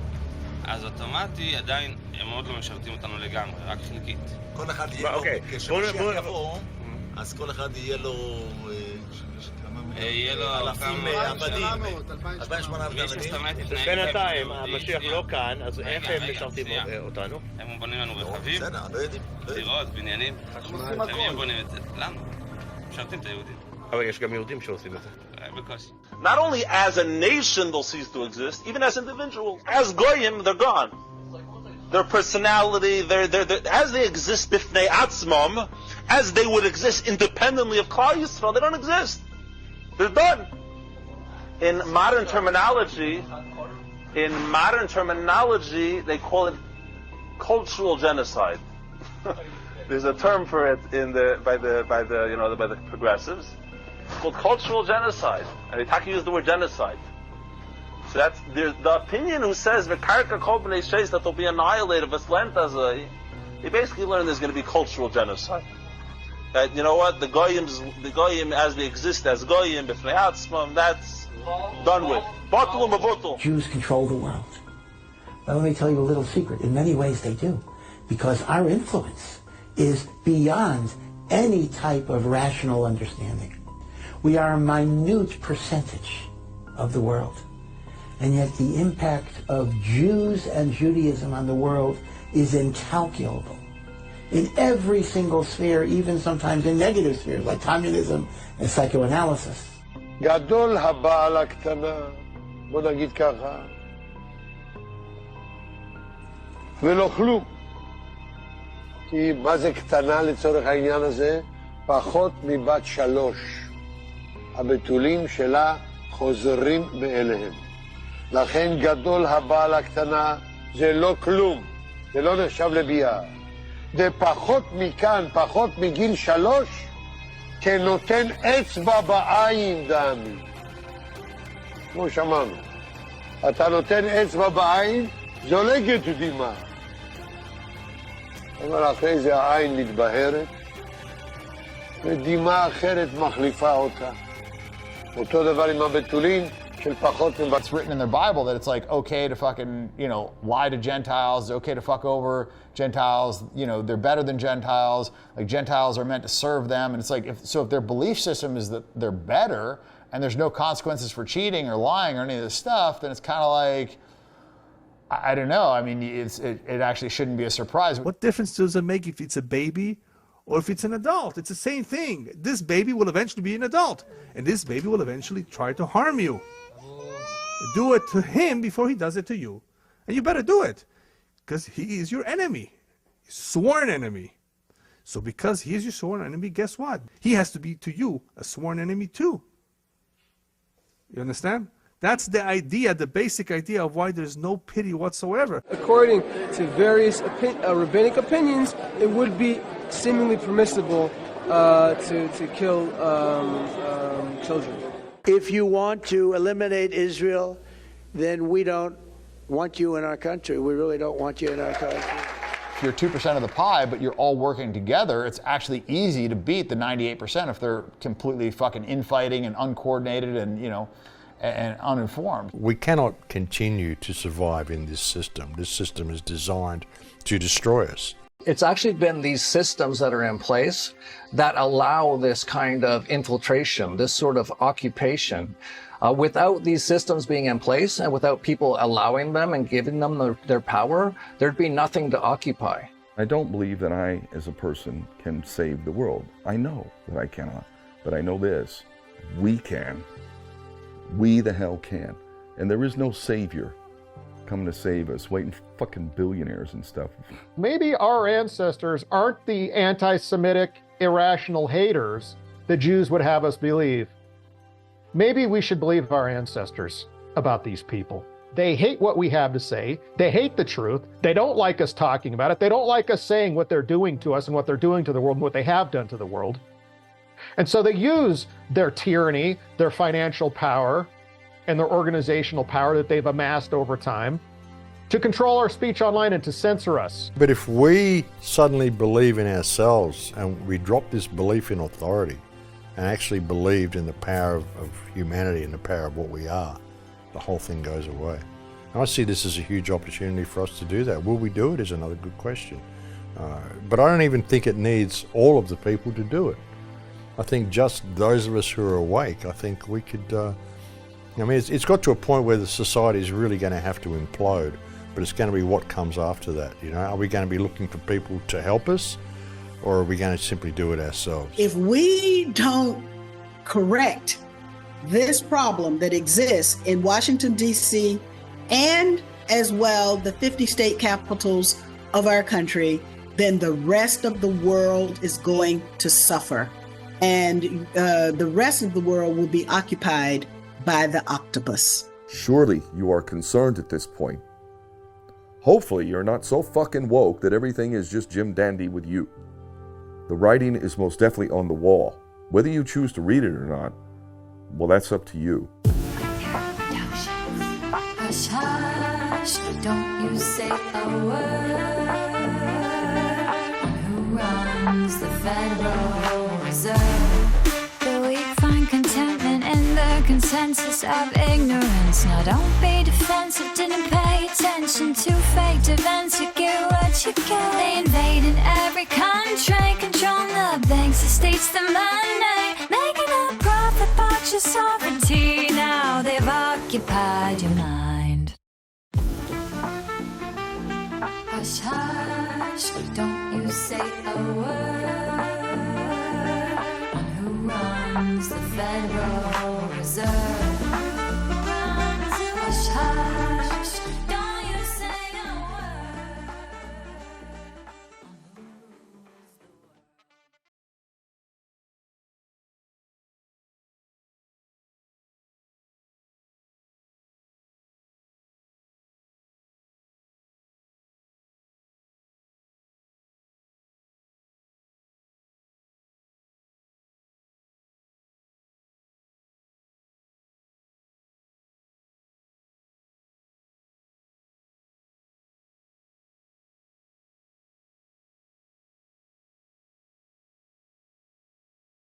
אז אוטומטי עדיין הם עוד לא משרתים אותנו לגמרי, רק חלקית. כל אחד יהיה לו, כשמשיח יבוא, אז כל אחד יהיה לו אלפים עבדים, 2,800 עבדים. בינתיים, המשיח לא כאן, אז איך הם משרתים אותנו? הם בונים לנו רכבים, דירות, בניינים. הם בונים את זה. למה? משרתים את היהודים. אבל יש גם יהודים שעושים את זה. בקושי. Not only as a nation they'll cease to exist, even as individuals. As goyim, they're gone. Their personality, as they exist bifnei atzmam, as they would exist independently of Klal Yisrael, they don't exist. They're done. In modern terminology, they call it cultural genocide. There's a term for it by the progressives. It's called cultural genocide, and they use the word genocide. So that's the opinion who says v'karka kol b'nei sheis that they'll be annihilated. V'slentazai, they basically learn there's going to be cultural genocide. That you know what, the goyim as they exist as goyim b'fnei atzmam, that's done with. Batul u'mavutul. Jews control the world. But let me tell you a little secret. In many ways they do, because our influence is beyond any type of rational understanding. We are a minute percentage of the world. And yet the impact of Jews and Judaism on the world is incalculable. In every single sphere, even sometimes in negative spheres, like communism and psychoanalysis. גדול הבעל הקטנה, בוא נגיד ככה, ולא כלום. כי מה זה קטנה לצורך העניין הזה? פחות מבת 3. הבתולים שלה חוזרים מאליהם. לכן גדול הבעל הקטנה זה לא כלום, זה לא נחשב לביאה. זה פחות מכאן, פחות מגיל 3, כנותן אצבע בעין דמי. כמו שמענו, אתה נותן אצבע בעין, זולגת דמעה. אבל אחרי זה העין מתבהרת, ודמעה אחרת מחליפה אותה. אותו דבר עם הבתולים, It's written in their Bible that it's like okay to fucking, lie to Gentiles, okay to fuck over Gentiles, they're better than Gentiles, like Gentiles are meant to serve them, and it's like, if their belief system is that they're better, and there's no consequences for cheating or lying or any of this stuff, then it's kind of like, I don't know, I mean, it actually shouldn't be a surprise. What difference does it make if it's a baby or if it's an adult? It's the same thing. This baby will eventually be an adult, and this baby will eventually try to harm you. Do it to him before he does it to you. And you better do it, because he is your enemy, sworn enemy. So because he is your sworn enemy, guess what? He has to be to you a sworn enemy too. You understand? That's the idea, the basic idea of why there's no pity whatsoever. According to various rabbinic opinions, it would be seemingly permissible to kill children. If you want to eliminate Israel, then we don't want you in our country. We really don't want you in our country. If you're 2% of the pie, but you're all working together, it's actually easy to beat the 98% if they're completely fucking infighting and uncoordinated and, and uninformed. We cannot continue to survive in this system. This system is designed to destroy us. It's actually been these systems that are in place that allow this kind of infiltration, this sort of occupation. Without these systems being in place and without people allowing them and giving them their power, there'd be nothing to occupy. I don't believe that I, as a person, can save the world. I know that I cannot, but I know this: we can. We the hell can. And there is no savior coming to save us, waiting for fucking billionaires and stuff. Maybe our ancestors aren't the anti-Semitic, irrational haters the Jews would have us believe. Maybe we should believe our ancestors about these people. They hate what we have to say. They hate the truth. They don't like us talking about it. They don't like us saying what they're doing to us and what they're doing to the world and what they have done to the world. And so they use their tyranny, their financial power, and their organizational power that they've amassed over time to control our speech online and to censor us. But if we suddenly believe in ourselves and we drop this belief in authority and actually believed in the power of humanity and the power of what we are, the whole thing goes away. And I see this as a huge opportunity for us to do that. Will we do it is another good question. But I don't even think it needs all of the people to do it. I think just those of us who are awake, I think we could, I mean, it's got to a point where the society is really going to have to implode, but it's going to be what comes after that. You know, are we going to be looking for people to help us, or are we going to simply do it ourselves? If we don't correct this problem that exists in Washington, D.C., and as well the 50 state capitals of our country, then the rest of the world is going to suffer. And the rest of the world will be occupied by the octopus. Surely you are concerned at this point. Hopefully you're not so fucking woke that everything is just Jim Dandy with you. The writing is most definitely on the wall. Whether you choose to read it or not, well, that's up to you. Hush, hush, don't you say a word on who runs the Federal Reserve. The weak find contentment in the consensus of ignorance. Now don't be defensive, didn't pay attention to faked events. You get what you get. They invade in every country, control the banks, the states, the money, making a profit, bought your sovereignty. Now they've occupied your mind. Hush, hush, don't you say a word on who runs the Federal Reserve.